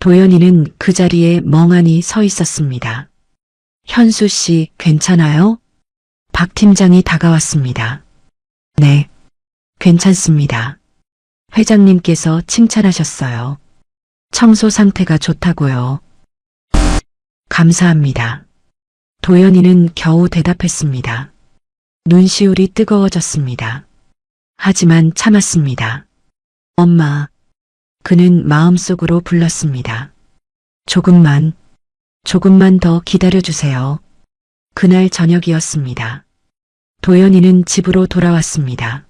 도연이는 그 자리에 멍하니 서 있었습니다. 현수 씨, 괜찮아요? 박 팀장이 다가왔습니다. 네, 괜찮습니다. 회장님께서 칭찬하셨어요. 청소 상태가 좋다고요. 감사합니다. 도연이는 겨우 대답했습니다. 눈시울이 뜨거워졌습니다. 하지만 참았습니다. 엄마. 그는 마음속으로 불렀습니다. 조금만 더 기다려주세요. 그날 저녁이었습니다. 도연이는 집으로 돌아왔습니다.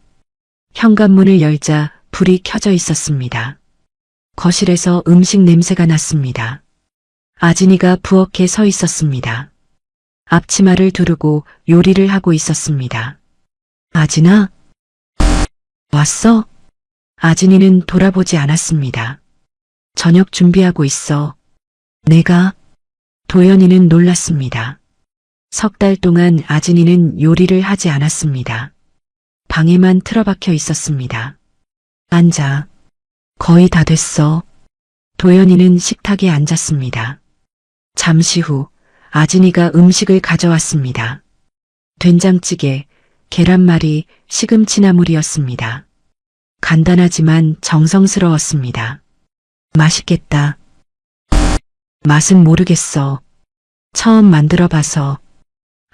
현관문을 열자 불이 켜져 있었습니다. 거실에서 음식 냄새가 났습니다. 아진이가 부엌에 서 있었습니다. 앞치마를 두르고 요리를 하고 있었습니다. 아진아? 왔어? 아진이는 돌아보지 않았습니다. 저녁 준비하고 있어. 내가? 도연이는 놀랐습니다. 3달 동안 아진이는 요리를 하지 않았습니다. 방에만 틀어박혀 있었습니다. 앉아. 거의 다 됐어. 도연이는 식탁에 앉았습니다. 잠시 후 아진이가 음식을 가져왔습니다. 된장찌개, 계란말이, 시금치나물이었습니다. 간단하지만 정성스러웠습니다. 맛있겠다. 맛은 모르겠어. 처음 만들어봐서.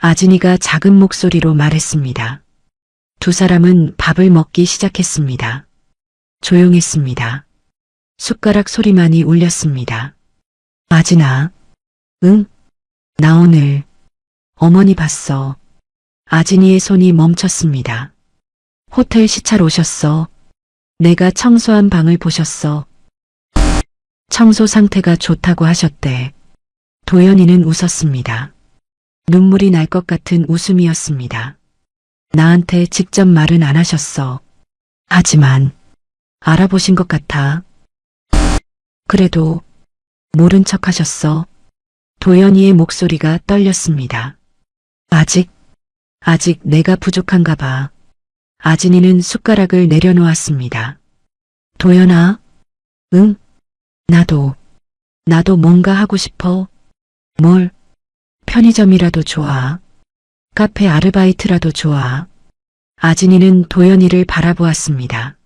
아진이가 작은 목소리로 말했습니다. 두 사람은 밥을 먹기 시작했습니다. 조용했습니다. 숟가락 소리만이 울렸습니다. 아진아. 응? 나 오늘 어머니 봤어. 아진이의 손이 멈췄습니다. 호텔 시찰 오셨어. 내가 청소한 방을 보셨어. 청소 상태가 좋다고 하셨대. 도연이는 웃었습니다. 눈물이 날 것 같은 웃음이었습니다. 나한테 직접 말은 안 하셨어. 하지만 알아보신 것 같아. 그래도 모른 척 하셨어. 도연이의 목소리가 떨렸습니다. 아직 내가 부족한가 봐. 아진이는 숟가락을 내려놓았습니다. 도연아, 응? 나도 뭔가 하고 싶어. 뭘? 편의점이라도 좋아. 카페 아르바이트라도 좋아. 아진이는 도연이를 바라보았습니다.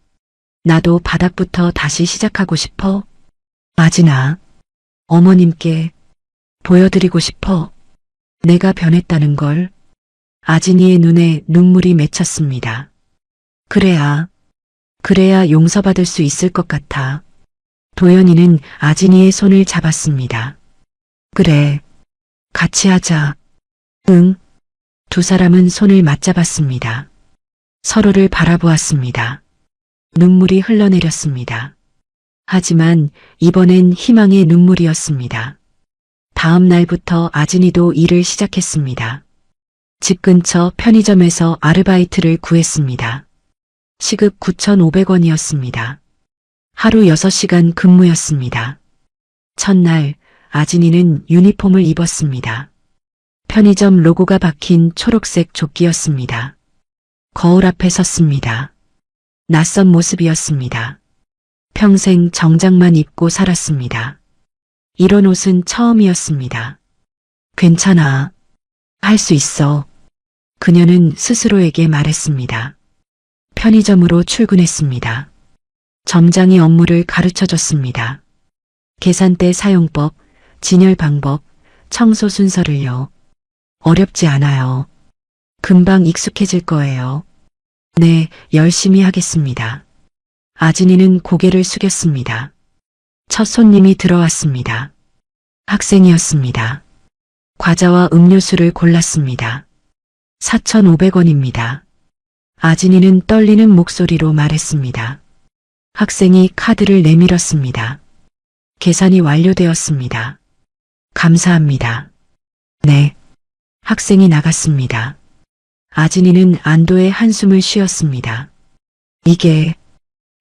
나도 바닥부터 다시 시작하고 싶어. 아진아, 어머님께 보여드리고 싶어. 내가 변했다는 걸. 아진이의 눈에 눈물이 맺혔습니다. 그래야 용서받을 수 있을 것 같아. 도연이는 아진이의 손을 잡았습니다. 그래, 같이 하자. 응. 두 사람은 손을 맞잡았습니다. 서로를 바라보았습니다. 눈물이 흘러내렸습니다. 하지만 이번엔 희망의 눈물이었습니다. 다음 날부터 아진이도 일을 시작했습니다. 집 근처 편의점에서 아르바이트를 구했습니다. 시급 9,500원이었습니다. 하루 6시간 근무였습니다. 첫날 아진이는 유니폼을 입었습니다. 편의점 로고가 박힌 초록색 조끼였습니다. 거울 앞에 섰습니다. 낯선 모습이었습니다. 평생 정장만 입고 살았습니다. 이런 옷은 처음이었습니다. 괜찮아. 할 수 있어. 그녀는 스스로에게 말했습니다. 편의점으로 출근했습니다. 점장이 업무를 가르쳐줬습니다. 계산대 사용법, 진열 방법, 청소 순서를요. 어렵지 않아요. 금방 익숙해질 거예요. 네, 열심히 하겠습니다. 아진이는 고개를 숙였습니다. 첫 손님이 들어왔습니다. 학생이었습니다. 과자와 음료수를 골랐습니다. 4,500원입니다. 아진이는 떨리는 목소리로 말했습니다. 학생이 카드를 내밀었습니다. 계산이 완료되었습니다. 감사합니다. 네. 학생이 나갔습니다. 아진이는 안도의 한숨을 쉬었습니다. 이게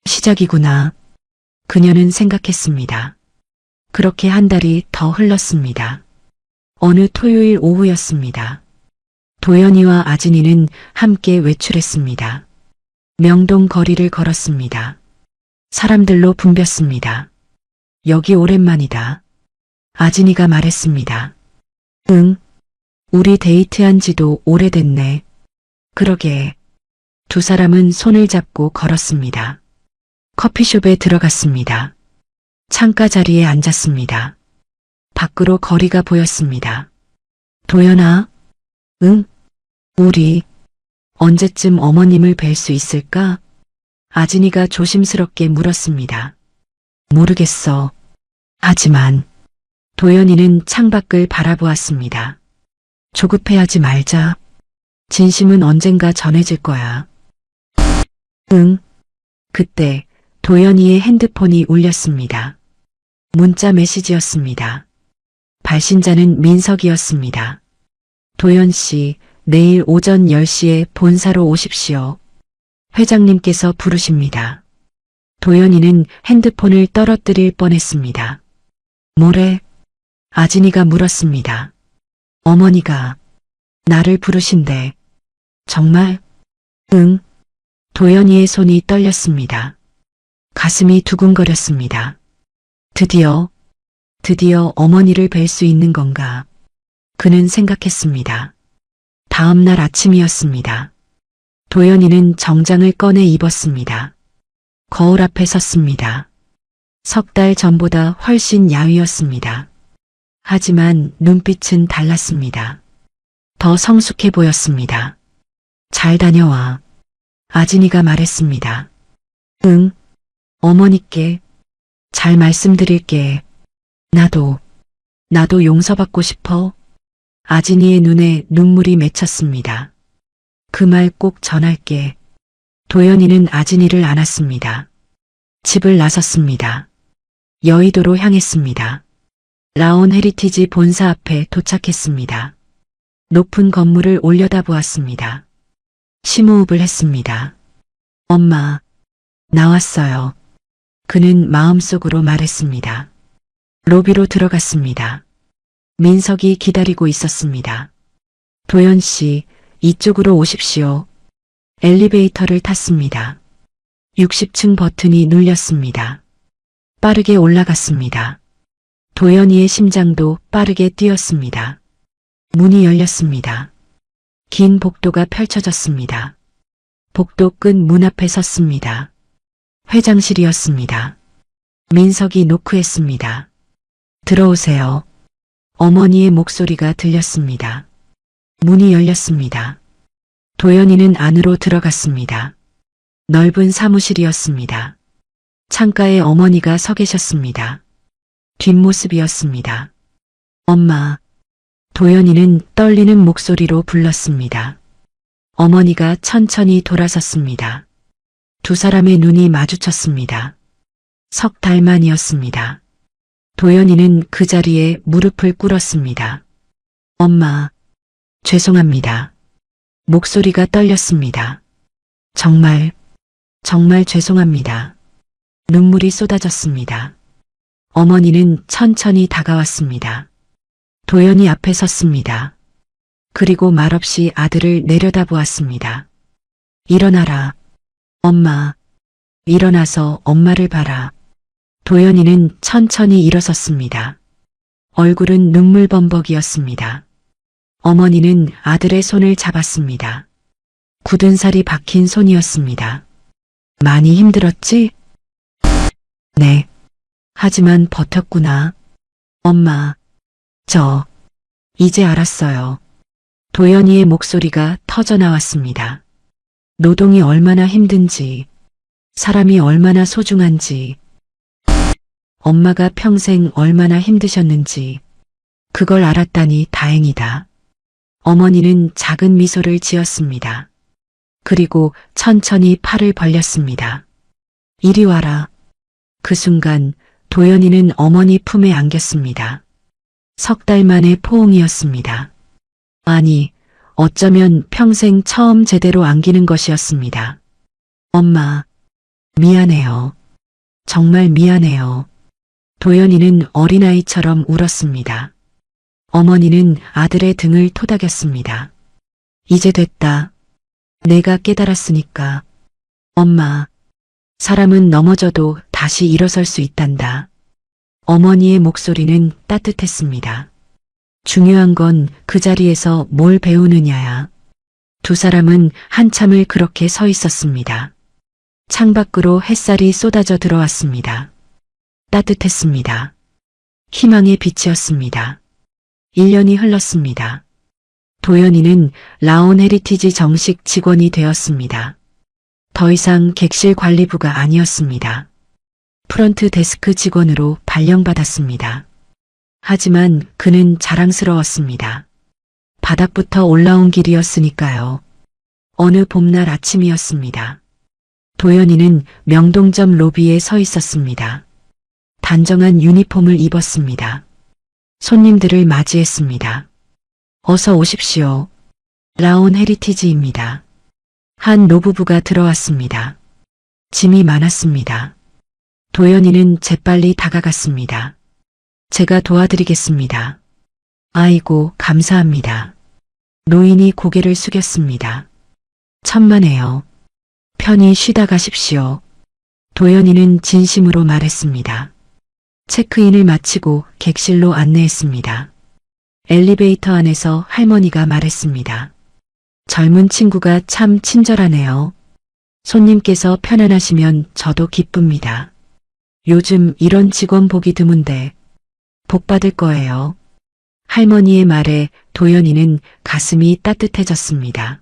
시작이구나. 그녀는 생각했습니다. 그렇게 한 달이 더 흘렀습니다. 어느 토요일 오후였습니다. 도연이와 아진이는 함께 외출했습니다. 명동 거리를 걸었습니다. 사람들로 붐볐습니다. 여기 오랜만이다. 아진이가 말했습니다. 응, 우리 데이트한 지도 오래됐네. 그러게. 두 사람은 손을 잡고 걸었습니다. 커피숍에 들어갔습니다. 창가 자리에 앉았습니다. 밖으로 거리가 보였습니다. 도연아? 응? 우리 언제쯤 어머님을 뵐 수 있을까? 아진이가 조심스럽게 물었습니다. 모르겠어. 하지만 도연이는 창밖을 바라보았습니다. 조급해하지 말자. 진심은 언젠가 전해질 거야. 응. 그때 도연이의 핸드폰이 울렸습니다. 문자 메시지였습니다. 발신자는 민석이었습니다. 도연 씨, 내일 오전 10시에 본사로 오십시오. 회장님께서 부르십니다. 도연이는 핸드폰을 떨어뜨릴 뻔했습니다. 뭐래? 아진이가 물었습니다. 어머니가 나를 부르신대. 정말? 응. 도연이의 손이 떨렸습니다. 가슴이 두근거렸습니다. 드디어 어머니를 뵐 수 있는 건가? 그는 생각했습니다. 다음 날 아침이었습니다. 도연이는 정장을 꺼내 입었습니다. 거울 앞에 섰습니다. 석 달 전보다 훨씬 야위었습니다. 하지만 눈빛은 달랐습니다. 더 성숙해 보였습니다. 잘 다녀와. 아진이가 말했습니다. 응, 어머니께 잘 말씀드릴게. 나도 용서받고 싶어. 아진이의 눈에 눈물이 맺혔습니다. 그 말 꼭 전할게. 도연이는 아진이를 안았습니다. 집을 나섰습니다. 여의도로 향했습니다. 라온 헤리티지 본사 앞에 도착했습니다. 높은 건물을 올려다보았습니다. 심호흡을 했습니다. 엄마, 나왔어요. 그는 마음속으로 말했습니다. 로비로 들어갔습니다. 민석이 기다리고 있었습니다. 도연 씨, 이쪽으로 오십시오. 엘리베이터를 탔습니다. 60층 버튼이 눌렸습니다. 빠르게 올라갔습니다. 도연이의 심장도 빠르게 뛰었습니다. 문이 열렸습니다. 긴 복도가 펼쳐졌습니다. 복도 끝 문 앞에 섰습니다. 회장실이었습니다. 민석이 노크했습니다. 들어오세요. 어머니의 목소리가 들렸습니다. 문이 열렸습니다. 도연이는 안으로 들어갔습니다. 넓은 사무실이었습니다. 창가에 어머니가 서 계셨습니다. 뒷모습이었습니다. 엄마. 도연이는 떨리는 목소리로 불렀습니다. 어머니가 천천히 돌아섰습니다. 두 사람의 눈이 마주쳤습니다. 석 달 만이었습니다. 도연이는 그 자리에 무릎을 꿇었습니다. 엄마, 죄송합니다. 목소리가 떨렸습니다. 정말 죄송합니다. 눈물이 쏟아졌습니다. 어머니는 천천히 다가왔습니다. 도연이 앞에 섰습니다. 그리고 말없이 아들을 내려다보았습니다. 일어나라. 엄마. 일어나서 엄마를 봐라. 도연이는 천천히 일어섰습니다. 얼굴은 눈물범벅이었습니다. 어머니는 아들의 손을 잡았습니다. 굳은 살이 박힌 손이었습니다. 많이 힘들었지? 네. 하지만 버텼구나. 엄마. 이제 알았어요. 도연이의 목소리가 터져나왔습니다. 노동이 얼마나 힘든지, 사람이 얼마나 소중한지, 엄마가 평생 얼마나 힘드셨는지, 그걸 알았다니 다행이다. 어머니는 작은 미소를 지었습니다. 그리고 천천히 팔을 벌렸습니다. 이리 와라. 그 순간 도연이는 어머니 품에 안겼습니다. 석 달 만의 포옹이었습니다. 아니, 어쩌면 평생 처음 제대로 안기는 것이었습니다. 엄마, 미안해요. 정말 미안해요. 도연이는 어린아이처럼 울었습니다. 어머니는 아들의 등을 토닥였습니다. 이제 됐다. 내가 깨달았으니까. 엄마, 사람은 넘어져도 다시 일어설 수 있단다. 어머니의 목소리는 따뜻했습니다. 중요한 건 그 자리에서 뭘 배우느냐야. 두 사람은 한참을 그렇게 서 있었습니다. 창밖으로 햇살이 쏟아져 들어왔습니다. 따뜻했습니다. 희망의 빛이었습니다. 1년이 흘렀습니다. 도연이는 라온 헤리티지 정식 직원이 되었습니다. 더 이상 객실 관리부가 아니었습니다. 프런트 데스크 직원으로 발령받았습니다. 하지만 그는 자랑스러웠습니다. 바닥부터 올라온 길이었으니까요. 어느 봄날 아침이었습니다. 도연이는 명동점 로비에 서 있었습니다. 단정한 유니폼을 입었습니다. 손님들을 맞이했습니다. 어서 오십시오. 라온 헤리티지입니다. 한 노부부가 들어왔습니다. 짐이 많았습니다. 도연이는 재빨리 다가갔습니다. 제가 도와드리겠습니다. 아이고, 감사합니다. 노인이 고개를 숙였습니다. 천만에요. 편히 쉬다 가십시오. 도연이는 진심으로 말했습니다. 체크인을 마치고 객실로 안내했습니다. 엘리베이터 안에서 할머니가 말했습니다. 젊은 친구가 참 친절하네요. 손님께서 편안하시면 저도 기쁩니다. 요즘 이런 직원 보기 드문데 복 받을 거예요. 할머니의 말에 도연이는 가슴이 따뜻해졌습니다.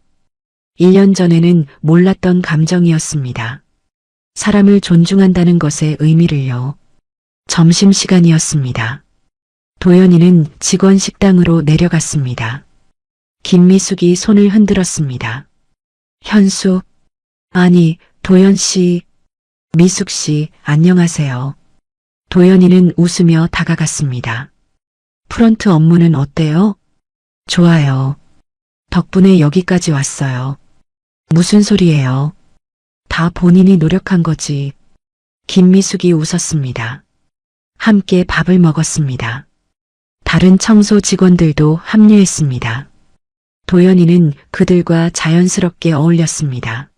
1년 전에는 몰랐던 감정이었습니다. 사람을 존중한다는 것의 의미를요. 점심시간이었습니다. 도연이는 직원 식당으로 내려갔습니다. 김미숙이 손을 흔들었습니다. 현수, 아니, 도연씨, 미숙씨, 안녕하세요. 도연이는 웃으며 다가갔습니다. 프런트 업무는 어때요? 좋아요. 덕분에 여기까지 왔어요. 무슨 소리예요? 다 본인이 노력한 거지. 김미숙이 웃었습니다. 함께 밥을 먹었습니다. 다른 청소 직원들도 합류했습니다. 도연이는 그들과 자연스럽게 어울렸습니다.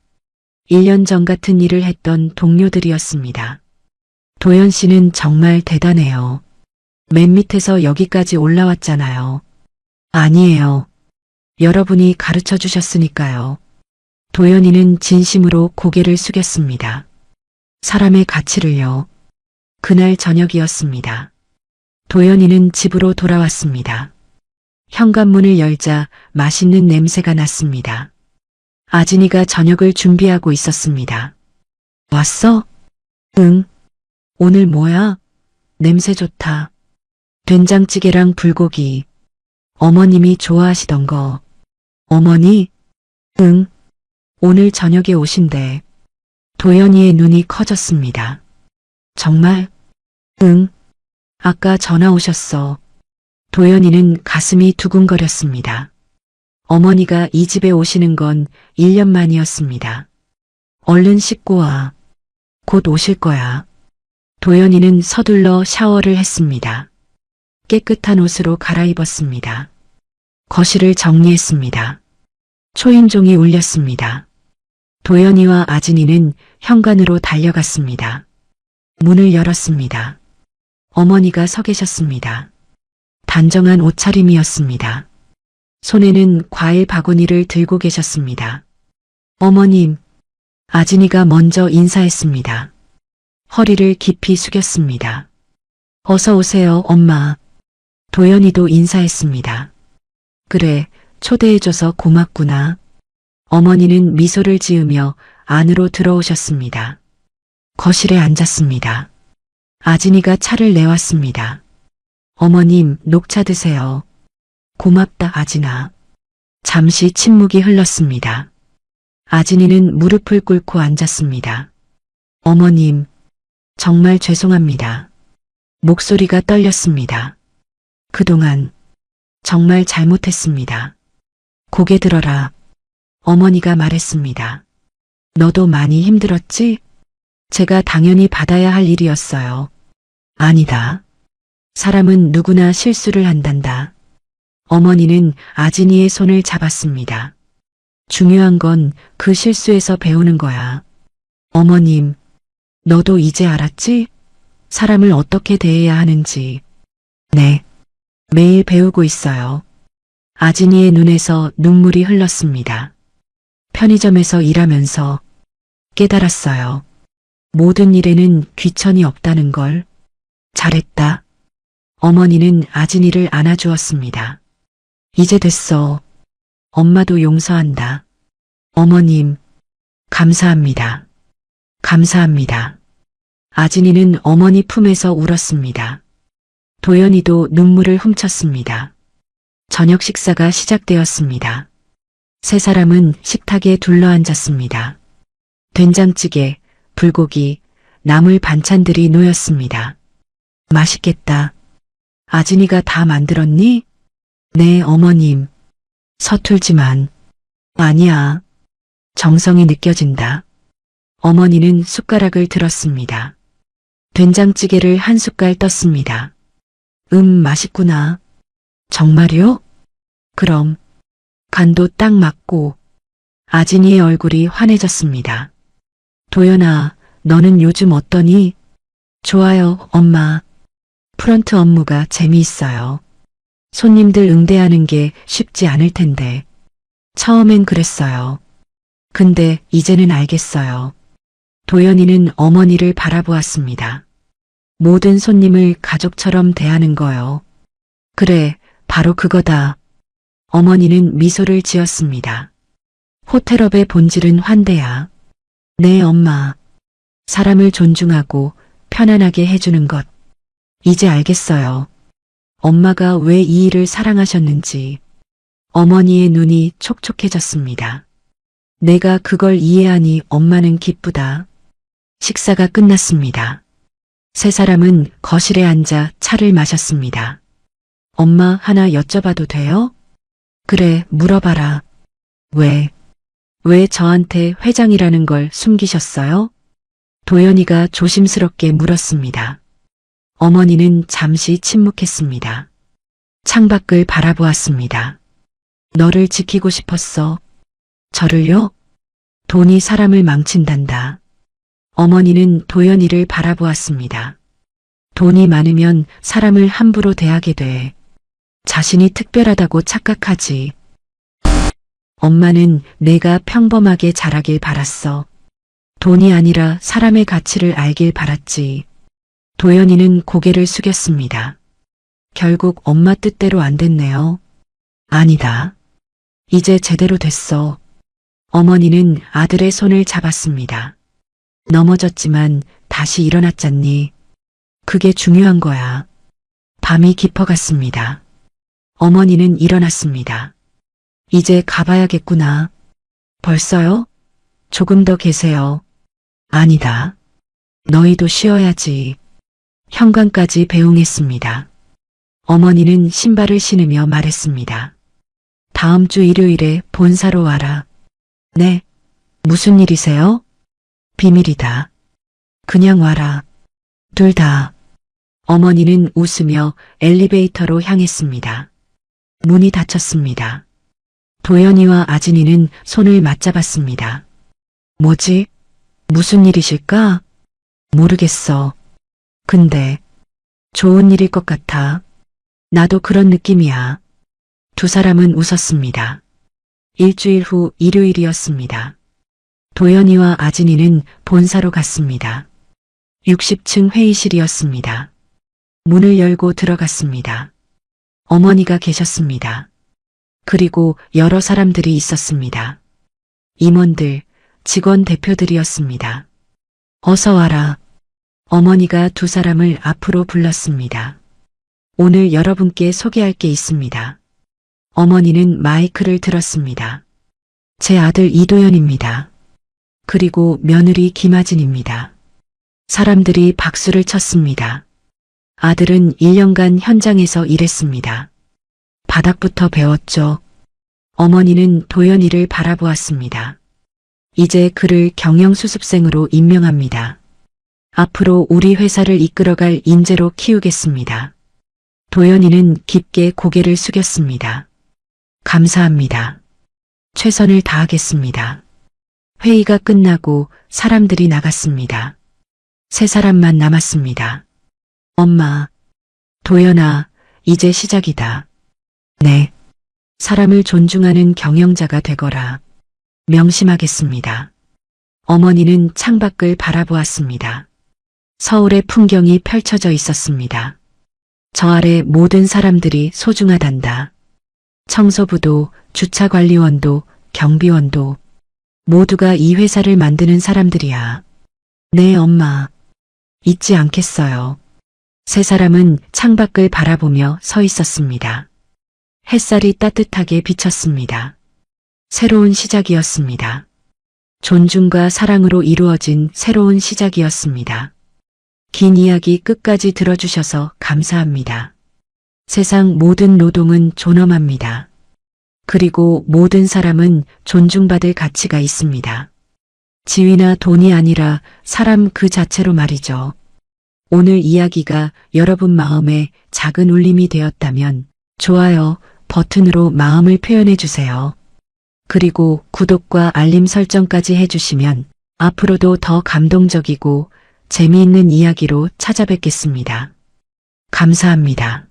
1년 전 같은 일을 했던 동료들이었습니다. 도연 씨는 정말 대단해요. 맨 밑에서 여기까지 올라왔잖아요. 아니에요. 여러분이 가르쳐 주셨으니까요. 도연이는 진심으로 고개를 숙였습니다. 사람의 가치를요. 그날 저녁이었습니다. 도연이는 집으로 돌아왔습니다. 현관문을 열자 맛있는 냄새가 났습니다. 아진이가 저녁을 준비하고 있었습니다. 왔어? 응. 오늘 뭐야? 냄새 좋다. 된장찌개랑 불고기. 어머님이 좋아하시던 거. 어머니? 응. 오늘 저녁에 오신대. 도연이의 눈이 커졌습니다. 정말? 응. 아까 전화 오셨어. 도연이는 가슴이 두근거렸습니다. 어머니가 이 집에 오시는 건 1년 만이었습니다. 얼른 씻고 와. 곧 오실 거야. 도연이는 서둘러 샤워를 했습니다. 깨끗한 옷으로 갈아입었습니다. 거실을 정리했습니다. 초인종이 울렸습니다. 도연이와 아진이는 현관으로 달려갔습니다. 문을 열었습니다. 어머니가 서 계셨습니다. 단정한 옷차림이었습니다. 손에는 과일 바구니를 들고 계셨습니다. 어머님, 아진이가 먼저 인사했습니다. 허리를 깊이 숙였습니다. 어서 오세요, 엄마. 도연이도 인사했습니다. 그래, 초대해줘서 고맙구나. 어머니는 미소를 지으며 안으로 들어오셨습니다. 거실에 앉았습니다. 아진이가 차를 내왔습니다. 어머님, 녹차 드세요. 고맙다, 아진아. 잠시 침묵이 흘렀습니다. 아진이는 무릎을 꿇고 앉았습니다. 어머님, 정말 죄송합니다. 목소리가 떨렸습니다. 그동안 정말 잘못했습니다. 고개 들어라. 어머니가 말했습니다. 너도 많이 힘들었지? 제가 당연히 받아야 할 일이었어요. 아니다. 사람은 누구나 실수를 한단다. 어머니는 아진이의 손을 잡았습니다. 중요한 건 그 실수에서 배우는 거야. 어머님, 너도 이제 알았지? 사람을 어떻게 대해야 하는지. 네. 매일 배우고 있어요. 아진이의 눈에서 눈물이 흘렀습니다. 편의점에서 일하면서 깨달았어요. 모든 일에는 귀천이 없다는 걸. 잘했다. 어머니는 아진이를 안아주었습니다. 이제 됐어. 엄마도 용서한다. 어머님, 감사합니다. 감사합니다. 아진이는 어머니 품에서 울었습니다. 도연이도 눈물을 훔쳤습니다. 저녁 식사가 시작되었습니다. 세 사람은 식탁에 둘러앉았습니다. 된장찌개, 불고기, 나물 반찬들이 놓였습니다. 맛있겠다. 아진이가 다 만들었니? 네, 어머님. 서툴지만. 아니야. 정성이 느껴진다. 어머니는 숟가락을 들었습니다. 된장찌개를 한 숟갈 떴습니다. 맛있구나. 정말요? 그럼. 간도 딱 맞고. 아진이의 얼굴이 환해졌습니다. 도연아, 너는 요즘 어떠니? 좋아요, 엄마. 프런트 업무가 재미있어요. 손님들 응대하는 게 쉽지 않을 텐데. 처음엔 그랬어요. 근데 이제는 알겠어요. 도연이는 어머니를 바라보았습니다. 모든 손님을 가족처럼 대하는 거요. 그래, 바로 그거다. 어머니는 미소를 지었습니다. 호텔업의 본질은 환대야. 네, 엄마. 사람을 존중하고 편안하게 해주는 것. 이제 알겠어요. 엄마가 왜 이 일을 사랑하셨는지. 어머니의 눈이 촉촉해졌습니다. 내가 그걸 이해하니 엄마는 기쁘다. 식사가 끝났습니다. 세 사람은 거실에 앉아 차를 마셨습니다. 엄마 하나 여쭤봐도 돼요? 그래, 물어봐라. 왜 저한테 회장이라는 걸 숨기셨어요? 도연이가 조심스럽게 물었습니다. 어머니는 잠시 침묵했습니다. 창밖을 바라보았습니다. 너를 지키고 싶었어. 저를요? 돈이 사람을 망친단다. 어머니는 도연이를 바라보았습니다. 돈이 많으면 사람을 함부로 대하게 돼. 자신이 특별하다고 착각하지. 엄마는 내가 평범하게 자라길 바랐어. 돈이 아니라 사람의 가치를 알길 바랐지. 도연이는 고개를 숙였습니다. 결국 엄마 뜻대로 안 됐네요. 아니다. 이제 제대로 됐어. 어머니는 아들의 손을 잡았습니다. 넘어졌지만 다시 일어났잖니. 그게 중요한 거야. 밤이 깊어갔습니다. 어머니는 일어났습니다. 이제 가봐야겠구나. 벌써요? 조금 더 계세요. 아니다. 너희도 쉬어야지. 현관까지 배웅했습니다. 어머니는 신발을 신으며 말했습니다. 다음 주 일요일에 본사로 와라. 네. 무슨 일이세요? 비밀이다. 그냥 와라. 둘 다. 어머니는 웃으며 엘리베이터로 향했습니다. 문이 닫혔습니다. 도연이와 아진이는 손을 맞잡았습니다. 뭐지? 무슨 일이실까? 모르겠어. 근데 좋은 일일 것 같아. 나도 그런 느낌이야. 두 사람은 웃었습니다. 일주일 후 일요일이었습니다. 도연이와 아진이는 본사로 갔습니다. 60층 회의실이었습니다. 문을 열고 들어갔습니다. 어머니가 계셨습니다. 그리고 여러 사람들이 있었습니다. 임원들, 직원 대표들이었습니다. 어서 와라. 어머니가 두 사람을 앞으로 불렀습니다. 오늘 여러분께 소개할 게 있습니다. 어머니는 마이크를 들었습니다. 제 아들 이도연입니다. 그리고 며느리 김아진입니다. 사람들이 박수를 쳤습니다. 아들은 1년간 현장에서 일했습니다. 바닥부터 배웠죠. 어머니는 도연이를 바라보았습니다. 이제 그를 경영수습생으로 임명합니다. 앞으로 우리 회사를 이끌어갈 인재로 키우겠습니다. 도연이는 깊게 고개를 숙였습니다. 감사합니다. 최선을 다하겠습니다. 회의가 끝나고 사람들이 나갔습니다. 세 사람만 남았습니다. 엄마, 도연아, 이제 시작이다. 네. 사람을 존중하는 경영자가 되거라. 명심하겠습니다. 어머니는 창밖을 바라보았습니다. 서울의 풍경이 펼쳐져 있었습니다. 저 아래 모든 사람들이 소중하단다. 청소부도, 주차관리원도, 경비원도 모두가 이 회사를 만드는 사람들이야. 네, 엄마. 잊지 않겠어요. 세 사람은 창밖을 바라보며 서 있었습니다. 햇살이 따뜻하게 비쳤습니다. 새로운 시작이었습니다. 존중과 사랑으로 이루어진 새로운 시작이었습니다. 긴 이야기 끝까지 들어주셔서 감사합니다. 세상 모든 노동은 존엄합니다. 그리고 모든 사람은 존중받을 가치가 있습니다. 지위나 돈이 아니라 사람 그 자체로 말이죠. 오늘 이야기가 여러분 마음에 작은 울림이 되었다면 좋아요 버튼으로 마음을 표현해 주세요. 그리고 구독과 알림 설정까지 해주시면 앞으로도 더 감동적이고 재미있는 이야기로 찾아뵙겠습니다. 감사합니다.